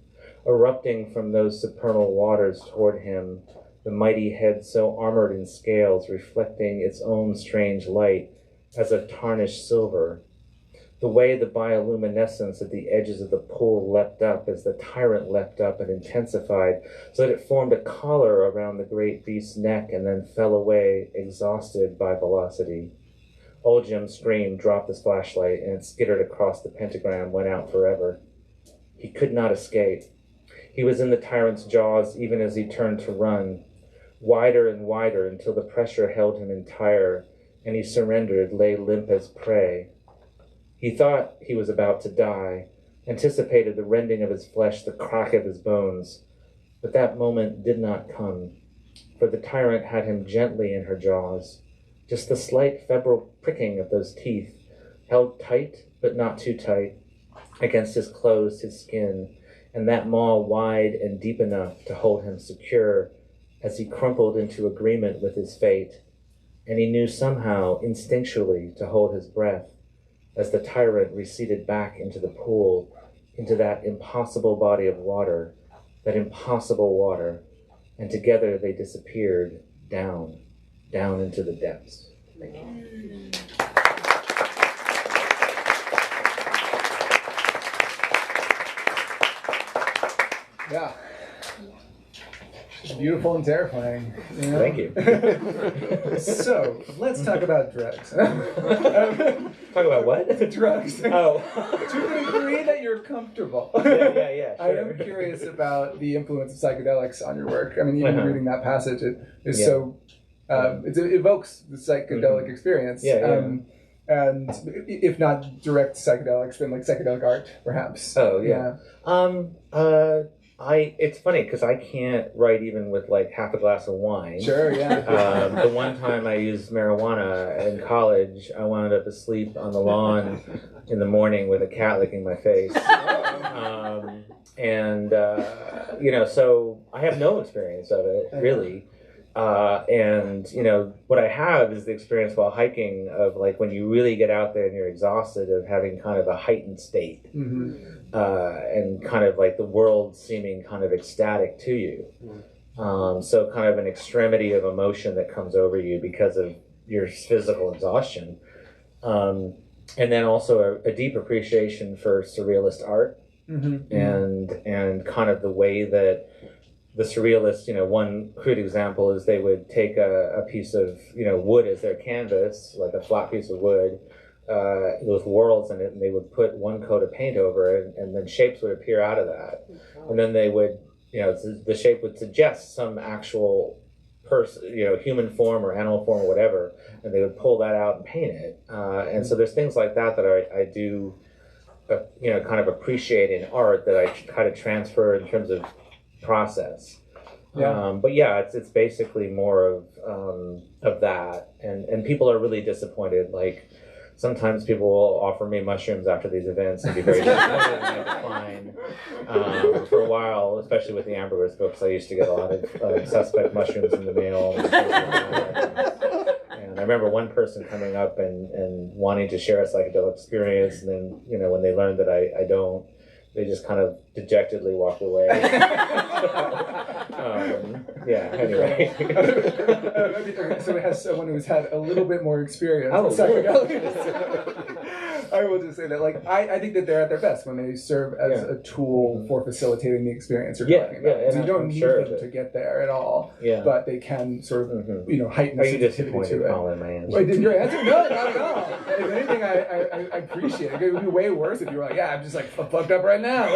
erupting from those supernal waters toward him, the mighty head so armored in scales, reflecting its own strange light as of tarnished silver. The way the bioluminescence at the edges of the pool leapt up as the tyrant leapt up and intensified, so that it formed a collar around the great beast's neck and then fell away, exhausted by velocity. Old Jim screamed, dropped his flashlight, and it skittered across the pentagram, went out forever. He could not escape. He was in the tyrant's jaws even as he turned to run, wider and wider until the pressure held him entire, and he surrendered, lay limp as prey. He thought he was about to die, anticipated the rending of his flesh, the crack of his bones, but that moment did not come, for the tyrant had him gently in her jaws, just the slight febrile pricking of those teeth, held tight but not too tight, against his clothes, his skin, and that maw wide and deep enough to hold him secure as he crumpled into agreement with his fate, and he knew somehow, instinctually, to hold his breath, as the tyrant receded back into the pool, into that impossible body of water, that impossible water, and together they disappeared down into the depths. Yeah. It's beautiful and terrifying. You know? Thank you. So, let's talk about drugs. Talk about what? Drugs. Oh. To the degree that you're comfortable. Yeah, I sure. am curious about the influence of psychedelics on your work. I mean, even reading that passage, it is so, it evokes the psychedelic experience. And if not direct psychedelics, then like psychedelic art, perhaps. Oh, yeah. It's funny because I can't write even with like half a glass of wine. Sure, yeah. The one time I used marijuana in college, I wound up asleep on the lawn in the morning with a cat licking my face. So I have no experience of it, really. What I have is the experience while hiking of like when you really get out there and you're exhausted of having kind of a heightened state. And kind of like the world seeming kind of ecstatic to you. So kind of an extremity of emotion that comes over you because of your physical exhaustion. And then also a deep appreciation for surrealist art and kind of the way that the surrealists, one crude example is they would take a piece of, wood as their canvas, like a flat piece of wood, with whorls in it, and they would put one coat of paint over it, and then shapes would appear out of that. And then they would, the shape would suggest some actual person, human form or animal form or whatever, and they would pull that out and paint it. And so there's things like that that I do, kind of appreciate in art that I kind of transfer in terms of process. But yeah, it's basically more of that, and people are really disappointed. Like sometimes people will offer me mushrooms after these events and be very disappointed in my decline. For a while, especially with the Ambergris books, I used to get a lot of suspect mushrooms in the mail. And I remember one person coming up and wanting to share a psychedelic experience, and then when they learned that I don't, they just kind of dejectedly walked away. Anyway. So it has someone who's had a little bit more experience with really? psychedelics. I will just say that, like, I think that they're at their best when they serve as a tool for facilitating the experience you're talking about. And So you don't need them to get there at all, but they can sort of, heighten the sensitivity to it. Colin, my answer? Wait, did your answer? No, not at all. If anything, I appreciate it. It would be way worse if you were like, I'm just like fucked up right now.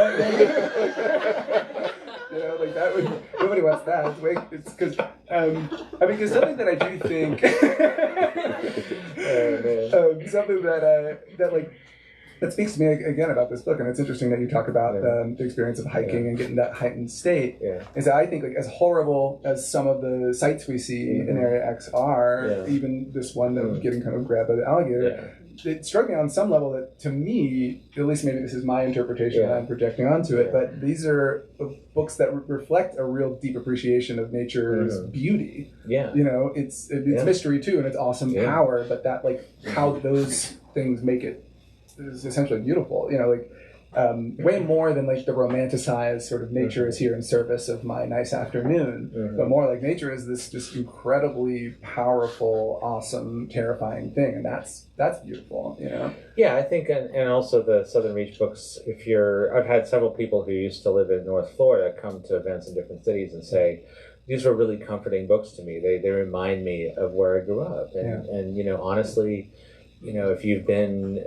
Like that would, nobody wants that. It's because, because something that I do think, something that speaks to me again about this book, and it's interesting that you talk about the experience of hiking and getting that heightened state, is that I think, like, as horrible as some of the sights we see in Area X are, even this one that was getting kind of grabbed by the alligator, it struck me on some level that, to me, at least maybe this is my interpretation that I'm projecting onto it, but these are books that reflect a real deep appreciation of nature's beauty. It's mystery too, and it's awesome power, but that, like, how those things make it is essentially beautiful. Way more than like the romanticized sort of nature is here in service of my nice afternoon, but more like nature is this just incredibly powerful, awesome, terrifying thing, and that's beautiful. I think, and also the Southern Reach books. I've had several people who used to live in North Florida come to events in different cities and say, these were really comforting books to me. They remind me of where I grew up, and honestly, if you've been,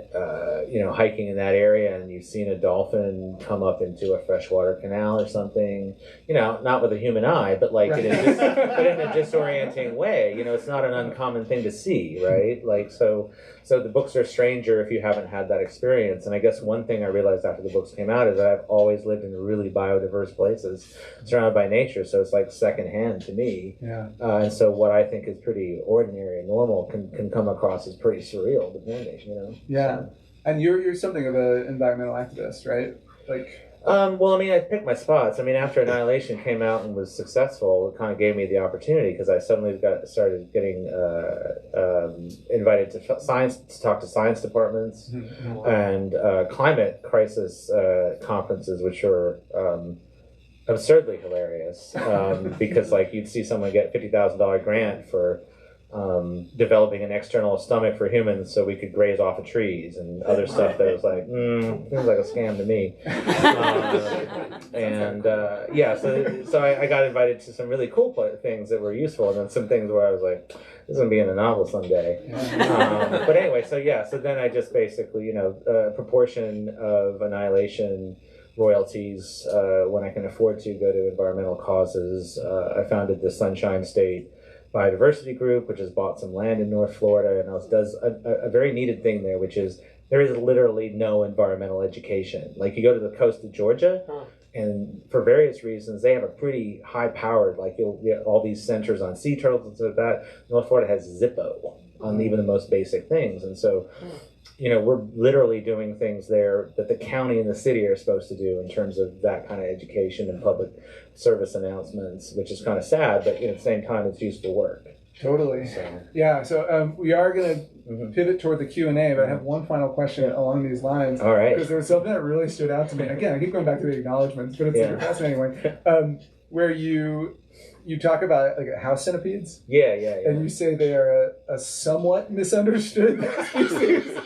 hiking in that area and you've seen a dolphin come up into a freshwater canal or something, not with a human eye, but like but in a disorienting way, it's not an uncommon thing to see, right? Like, so the books are stranger if you haven't had that experience. And I guess one thing I realized after the books came out is that I've always lived in really biodiverse places surrounded by nature. So it's like secondhand to me. And so what I think is pretty ordinary and normal can come across as pretty surreal, depending, So. And you're something of an environmental activist, right? Like. I picked my spots. After Annihilation came out and was successful, it kind of gave me the opportunity because I suddenly started getting invited to talk to science departments and climate crisis conferences, which are absurdly hilarious because, like, you'd see someone get $50,000 grant for developing an external stomach for humans so we could graze off of trees and other stuff that was like, seems like a scam to me. So I got invited to some really cool things that were useful, and then some things where I was like, this is going to be in a novel someday. But anyway, so then I just basically, a proportion of Annihilation royalties when I can afford to go to environmental causes. I founded the Sunshine State Biodiversity Group, which has bought some land in North Florida and does a very needed thing there, which is there is literally no environmental education. Like, you go to the coast of Georgia, and for various reasons, they have a pretty high-powered, like, you'll get all these centers on sea turtles and stuff like that. North Florida has Zippo on even the most basic things. And so, we're literally doing things there that the county and the city are supposed to do in terms of that kind of education and public service announcements, which is kind of sad, but at the same time, it's useful work. Totally. So we are going to pivot toward the Q&A, but I have one final question along these lines. All right. Because there was something that really stood out to me. Again, I keep going back to the acknowledgments, but it's a fascinating one. Where you talk about, like, house centipedes. Yeah. And you say they are a somewhat misunderstood species.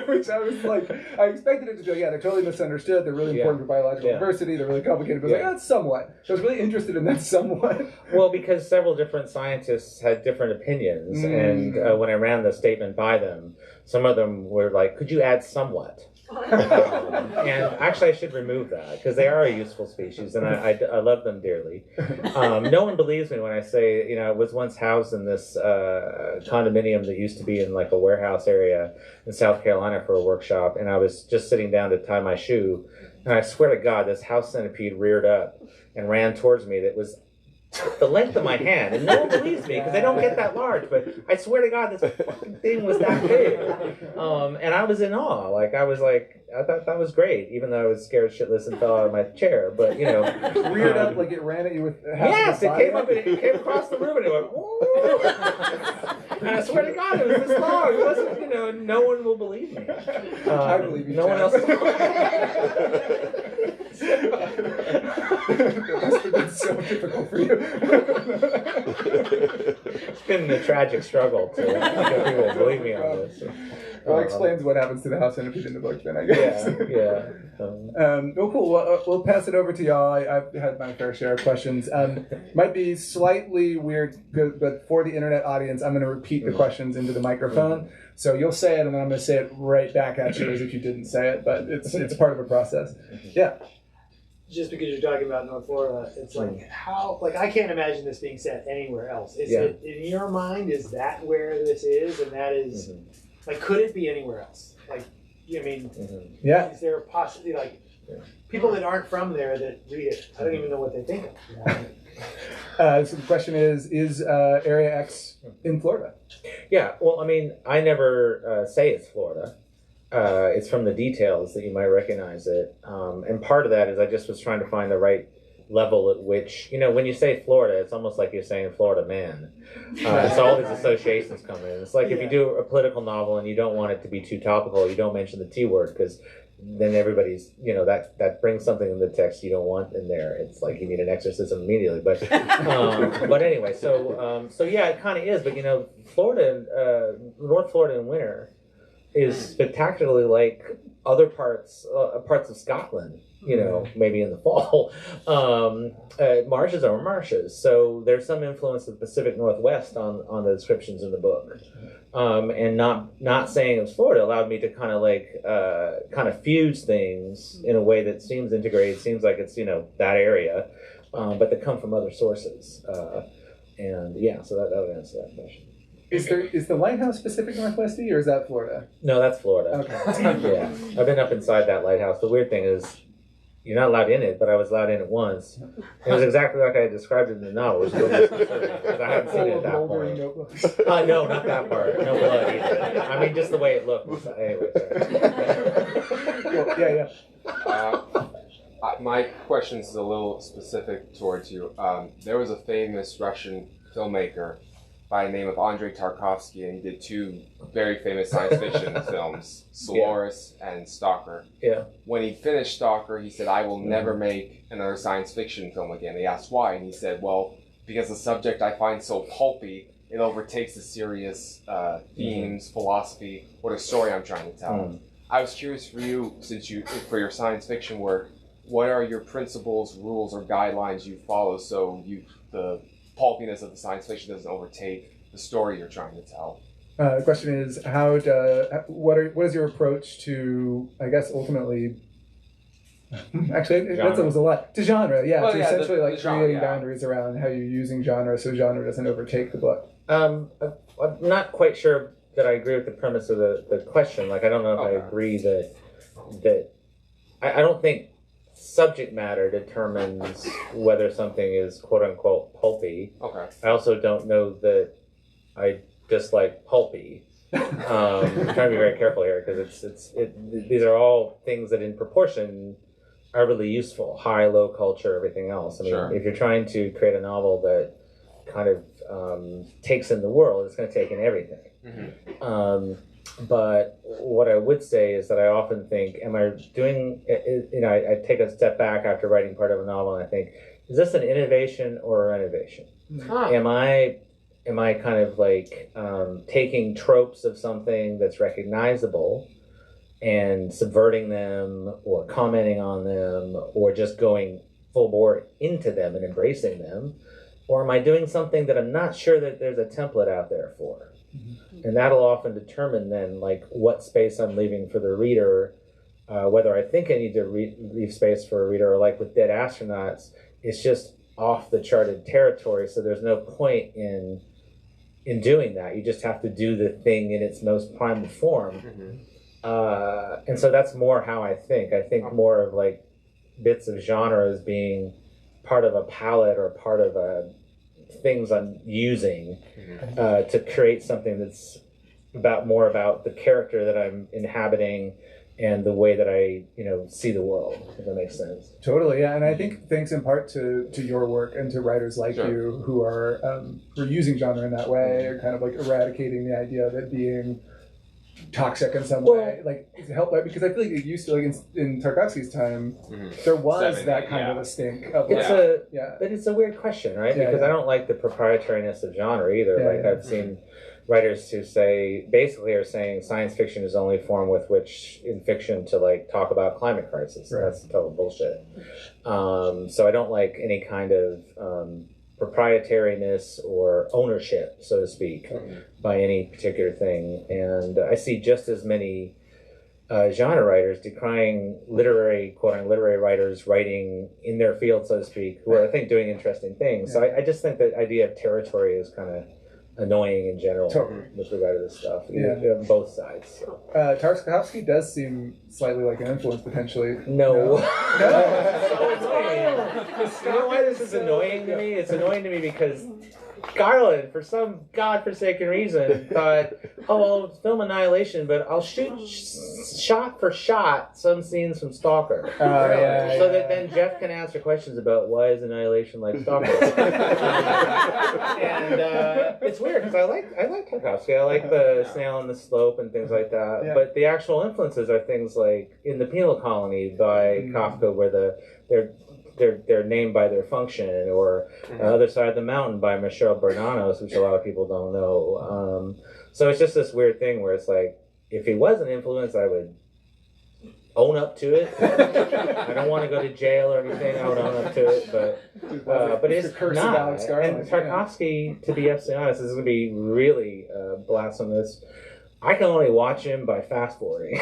Which I was like, I expected it to be, they're totally misunderstood. They're really important for biological diversity. They're really complicated. But that's somewhat. So I was really interested in that somewhat. Well, because several different scientists had different opinions. And when I ran the statement by them, some of them were like, could you add somewhat? And actually, I should remove that because they are a useful species, and I love them dearly. No one believes me when I say, I was once housed in this condominium that used to be in like a warehouse area in South Carolina for a workshop, and I was just sitting down to tie my shoe, and I swear to God, this house centipede reared up and ran towards me. That was the length of my hand, and no one believes me because they don't get that large, but I swear to God, this fucking thing was that big. And I was in awe. Like, I was like, I thought that was great, even though I was scared shitless and fell out of my chair. But, reared up like it ran at you with half it came up and it came across the room and it went, woo! And I swear to God, it was this long. It wasn't, no one will believe me. I believe you. No one else. That must have been so difficult for you. It's been a tragic struggle to get people to believe me on this. Well, it explains what happens to the house centipede in the book, then, I guess. Yeah. Well, cool. Well, we'll pass it over to y'all. I've had my fair share of questions. Might be slightly weird, but for the internet audience, I'm going to repeat the questions into the microphone. So you'll say it, and then I'm going to say it right back at you as if you didn't say it, but it's part of a process. Yeah. Just because you're talking about North Florida, it's like how, like I can't imagine this being set anywhere else. Is it in your mind? Is that where this is, and that is like, could it be anywhere else? Like, I mean, is there a possibility? Like, people that aren't from there that read it, I don't even know what they think of. So the question is Area X in Florida? Yeah. Well, I mean, I never say it's Florida. It's from the details that you might recognize it. And part of that is I just was trying to find the right level at which, when you say Florida, it's almost like you're saying Florida man. So all these associations come in. It's like if you do a political novel and you don't want it to be too topical, you don't mention the T word because then everybody's, that brings something in the text you don't want in there. It's like you need an exorcism immediately. But but anyway, so yeah, it kind of is. But Florida, North Florida in winter is spectacularly like other parts of Scotland, maybe in the fall. Marshes are marshes, so there's some influence of the Pacific Northwest on the descriptions in the book. And not saying it was Florida allowed me to kind of fuse things in a way that seems integrated, seems like it's that area, but that come from other sources. And yeah, so that would answer that question. Is the lighthouse Pacific Northwest-y, or is that Florida? No, that's Florida. Okay. Yeah, I've been up inside that lighthouse. The weird thing is, you're not allowed in it, but I was allowed in it once. It was exactly like I had described it in the novel, which was because I hadn't seen it at that point. No, not that part. No blood either. I mean, just the way it looked. Anyway, my question is a little specific towards you. There was a famous Russian filmmaker by the name of Andrei Tarkovsky, and he did two very famous science fiction films, Solaris and Stalker. Yeah. When he finished Stalker, he said, I will never make another science fiction film again. They asked why, and he said, well, because the subject I find so pulpy, it overtakes the serious themes, philosophy, or the story I'm trying to tell. I was curious for you, for your science fiction work, what are your principles, rules, or guidelines you follow so the pulpiness of the science fiction doesn't overtake the story you're trying to tell? The question is, what is your approach to, I guess, ultimately, actually, that was a lot, to genre, yeah, to essentially the genre, creating boundaries around how you're using genre so genre doesn't overtake the book. I'm not quite sure that I agree with the premise of the question. Like, I don't know if I agree that I don't think subject matter determines whether something is quote-unquote pulpy. Okay. I also don't know that I dislike pulpy. I'm trying to be very careful here because these are all things that in proportion are really useful. High, low culture, everything else. I mean, if you're trying to create a novel that kind of takes in the world, it's going to take in everything. Mm-hmm. But what I would say is that I often think, am I doing, I take a step back after writing part of a novel and I think, is this an innovation or a renovation? Am I kind of like taking tropes of something that's recognizable and subverting them or commenting on them or just going full bore into them and embracing them? Or am I doing something that I'm not sure that there's a template out there for? Mm-hmm. And that'll often determine then like what space I'm leaving for the reader, whether I think I need to leave space for a reader, or like with Dead Astronauts, it's just off the charted territory, so there's no point in doing that. You just have to do the thing in its most primal form. Mm-hmm. And so that's more how I think. I think more of like bits of genre as being part of a palette or part of things I'm using to create something that's more about the character that I'm inhabiting and the way that I see the world, if that makes sense. Totally, yeah. And I think thanks in part to your work and to writers like you who are using genre in that way, or kind of like eradicating the idea of it being toxic in some way, like to help, because I feel like it used to, like in Tarkovsky's time, there was that kind of a stink of but it's a weird question, right? Because I don't like the proprietariness of genre either. I've seen writers who basically are saying science fiction is the only form with which in fiction to like talk about climate crisis. Right. That's total bullshit. So I don't like any kind of proprietariness or ownership, so to speak, by any particular thing. And I see just as many genre writers decrying quote-unquote literary writers writing in their field, so to speak, who are, I think, doing interesting things. So I just think the idea of territory is kind of annoying in general with regard to this stuff. On both sides. Tarkovsky does seem slightly like an influence, potentially. No. No? You know why this is annoying to me? It's annoying to me because Garland, for some godforsaken reason, thought, I'll film Annihilation, but I'll shoot shot for shot some scenes from Stalker. So that then Jeff can answer questions about why is Annihilation like Stalker. And it's weird because I like Tarkovsky. I like the Snail on the Slope and things like that. Yeah. But the actual influences are things like In the Penal Colony by Kafka, where they're named by their function, or Other Side of the Mountain by Michel Bernanos, which a lot of people don't know. So it's just this weird thing where it's like, if he was an influence, I would own up to it. I don't want to go to jail or anything. I would own up to it, but it's not. And Tarkovsky, to be absolutely honest, this is going to be really blasphemous. I can only watch him by fast forwarding.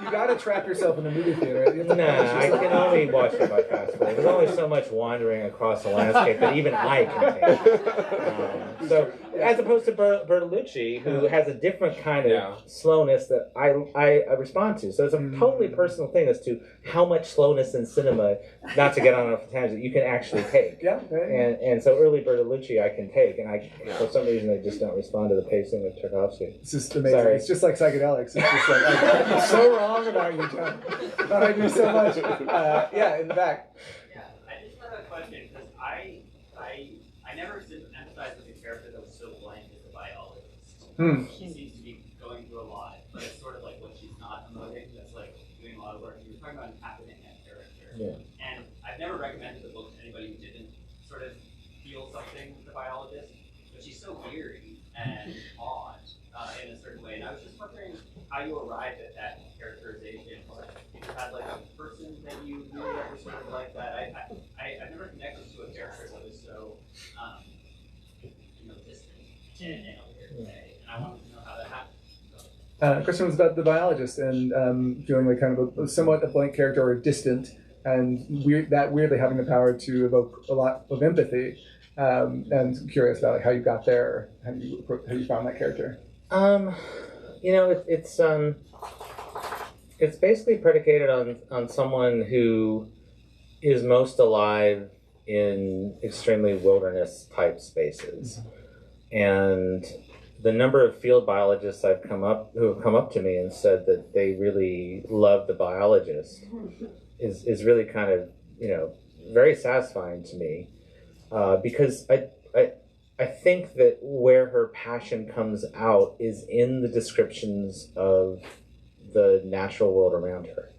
You gotta trap yourself in the movie theater. Nah, I can only watch it by fast forwarding. There's only so much wandering across the landscape that even I can take. So, as opposed to Bertolucci, who has a different kind of slowness that I respond to. So it's a totally personal thing as to how much slowness in cinema, not to get on a tangent, you can actually take. And so early Bertolucci I can take, and for some reason I just don't respond to the pacing of Tarkovsky. It's just amazing. Sorry. It's just like psychedelics. It's just like, I'm so wrong about you, John. But I do so much. In the back. Yeah, I just have a question, because I never empathized with a character that was so blank as a biologist. She seems to be going through a lot, but it's sort of like what she's not emoting, that's like doing a lot of work. You were talking about an happening character. Yeah. And I've never recommended the book to anybody who didn't sort of feel something with the biologist, but she's so weary and odd in a certain way. And I was just wondering how you arrived at that characterization, or if you had like a person that you really ever sort of like that. I've never connected to a character that was so distant in a weird way, and I wanted to know how that happened. Question was about the biologist and feeling like kind of somewhat a blank character or distant, and weirdly having the power to evoke a lot of empathy. And curious about how you got there, how you found that character. It's basically predicated on someone who is most alive in extremely wilderness type spaces. And the number of field biologists who have come up to me and said that they really love the biologist is really kind of, very satisfying to me. Because I think that where her passion comes out is in the descriptions of the natural world around her.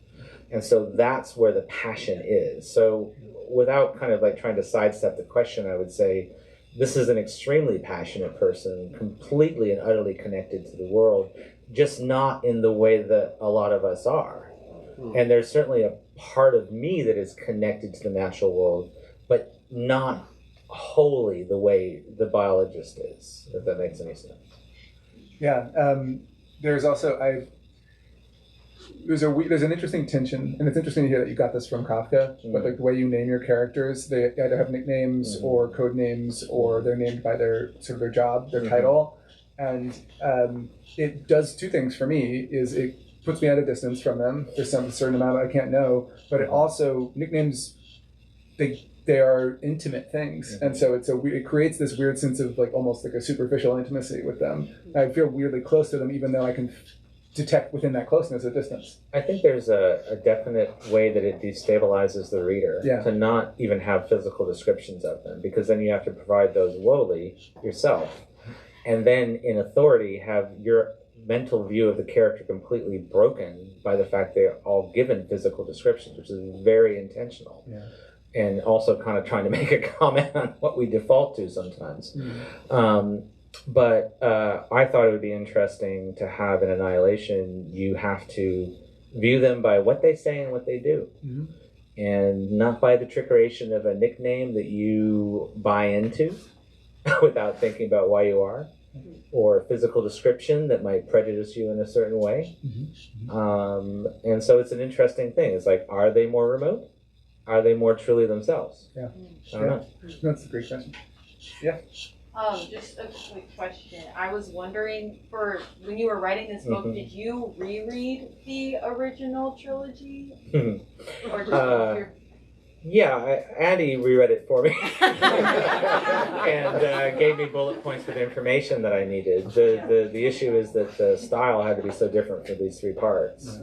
And so that's where the passion is. So without kind of like trying to sidestep the question, I would say this is an extremely passionate person, completely and utterly connected to the world, just not in the way that a lot of us are. And there's certainly a part of me that is connected to the natural world, but not wholly the way the biologist is, if that makes any sense. Yeah, there's also there's an interesting tension, and it's interesting to hear that you got this from Kafka. But like the way you name your characters, they either have nicknames or code names, or they're named by their job, their title, and it does two things for me. Is it puts me at a distance from them. There's some certain amount I can't know, but it also nicknames they are intimate things, and so it creates this weird sense of like almost like a superficial intimacy with them. I feel weirdly close to them, even though I can detect within that closeness a distance. I think there's a definite way that it destabilizes the reader to not even have physical descriptions of them, because then you have to provide those lowly yourself, and then in authority have your mental view of the character completely broken by the fact they're all given physical descriptions, which is very intentional. And also kind of trying to make a comment on what we default to sometimes. But I thought it would be interesting to have in Annihilation, you have to view them by what they say and what they do. And not by the trickeration of a nickname that you buy into without thinking about why you are, or physical description that might prejudice you in a certain way. And so it's an interesting thing. It's like, are they more remote? Are they more truly themselves? Yeah. I don't know. That's a great question. Yeah. Just a quick question. I was wondering, for when you were writing this book, did you reread the original trilogy? Or just Yeah, Andy reread it for me and gave me bullet points with information that I needed. The issue is that the style had to be so different for these three parts,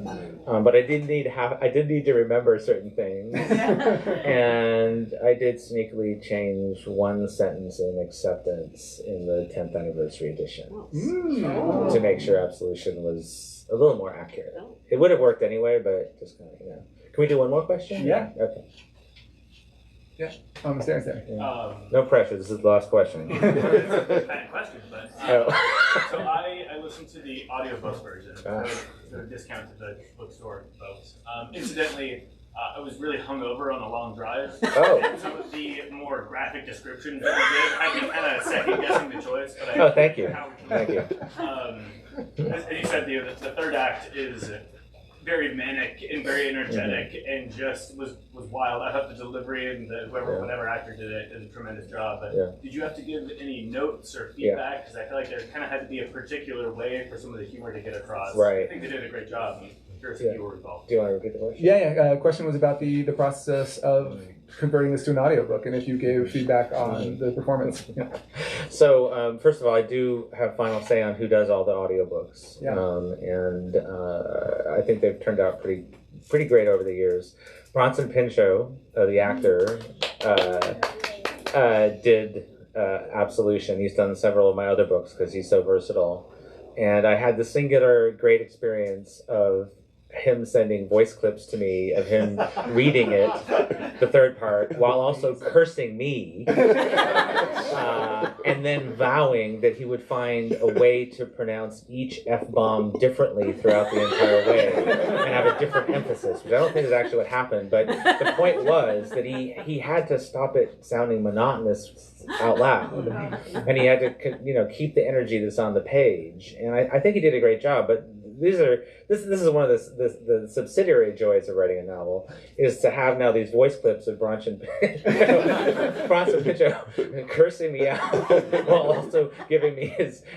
but I did need to remember certain things, and I did sneakily change one sentence in Acceptance in the 10th anniversary edition to make sure Absolution was a little more accurate. It would have worked anyway, but just kind of, you know. Can we do one more question? Yeah. Okay. Yeah, on the stairs there. No pressure. This is the last question. It's a bad question, but Oh. so I listened to the audiobook version. The discount to the bookstore folks. Incidentally, I was really hungover on a long drive. Oh. And some of the more graphic descriptions that you did had me kind of second guessing the choice. But Oh, thank you. Thank you. As you said, the third act is very manic and very energetic and just was wild. I thought the delivery and whatever actor did it did a tremendous job. But did you have to give any notes or feedback? Because I feel like there kind of had to be a particular way for some of the humor to get across. Right. I think they did a great job. I'm curious if you were involved. Do you want to repeat the question? Yeah. Question was about the process of converting this to an audiobook, and if you gave feedback on the performance. Yeah. So, first of all, I do have final say on who does all the audiobooks. Yeah. And I think they've turned out pretty great over the years. Bronson Pinchot, the actor, did Absolution. He's done several of my other books because he's so versatile. And I had the singular great experience of him sending voice clips to me of him reading it, the third part, while also cursing me, and then vowing that he would find a way to pronounce each F-bomb differently throughout the entire way and have a different emphasis, which I don't think is actually what happened, but the point was that he had to stop it sounding monotonous out loud, and he had to, you know, keep the energy that's on the page, and I think he did a great job, but this is one of the subsidiary joys of writing a novel, is to have now these voice clips of Bronson Pinchot cursing me out while also giving me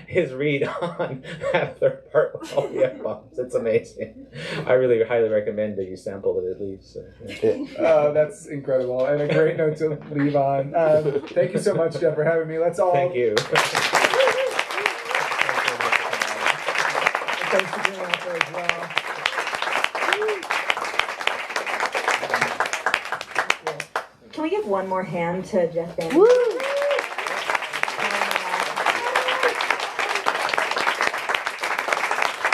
his read on that third part with all the F-bombs. It's amazing. I really highly recommend that you sample it at least. So, yeah. That's incredible, and a great note to leave on. Thank you so much, Jeff, for having me. Let's all. Thank you. Thanks for being out there as well. Can we give one more hand to Jeff Van?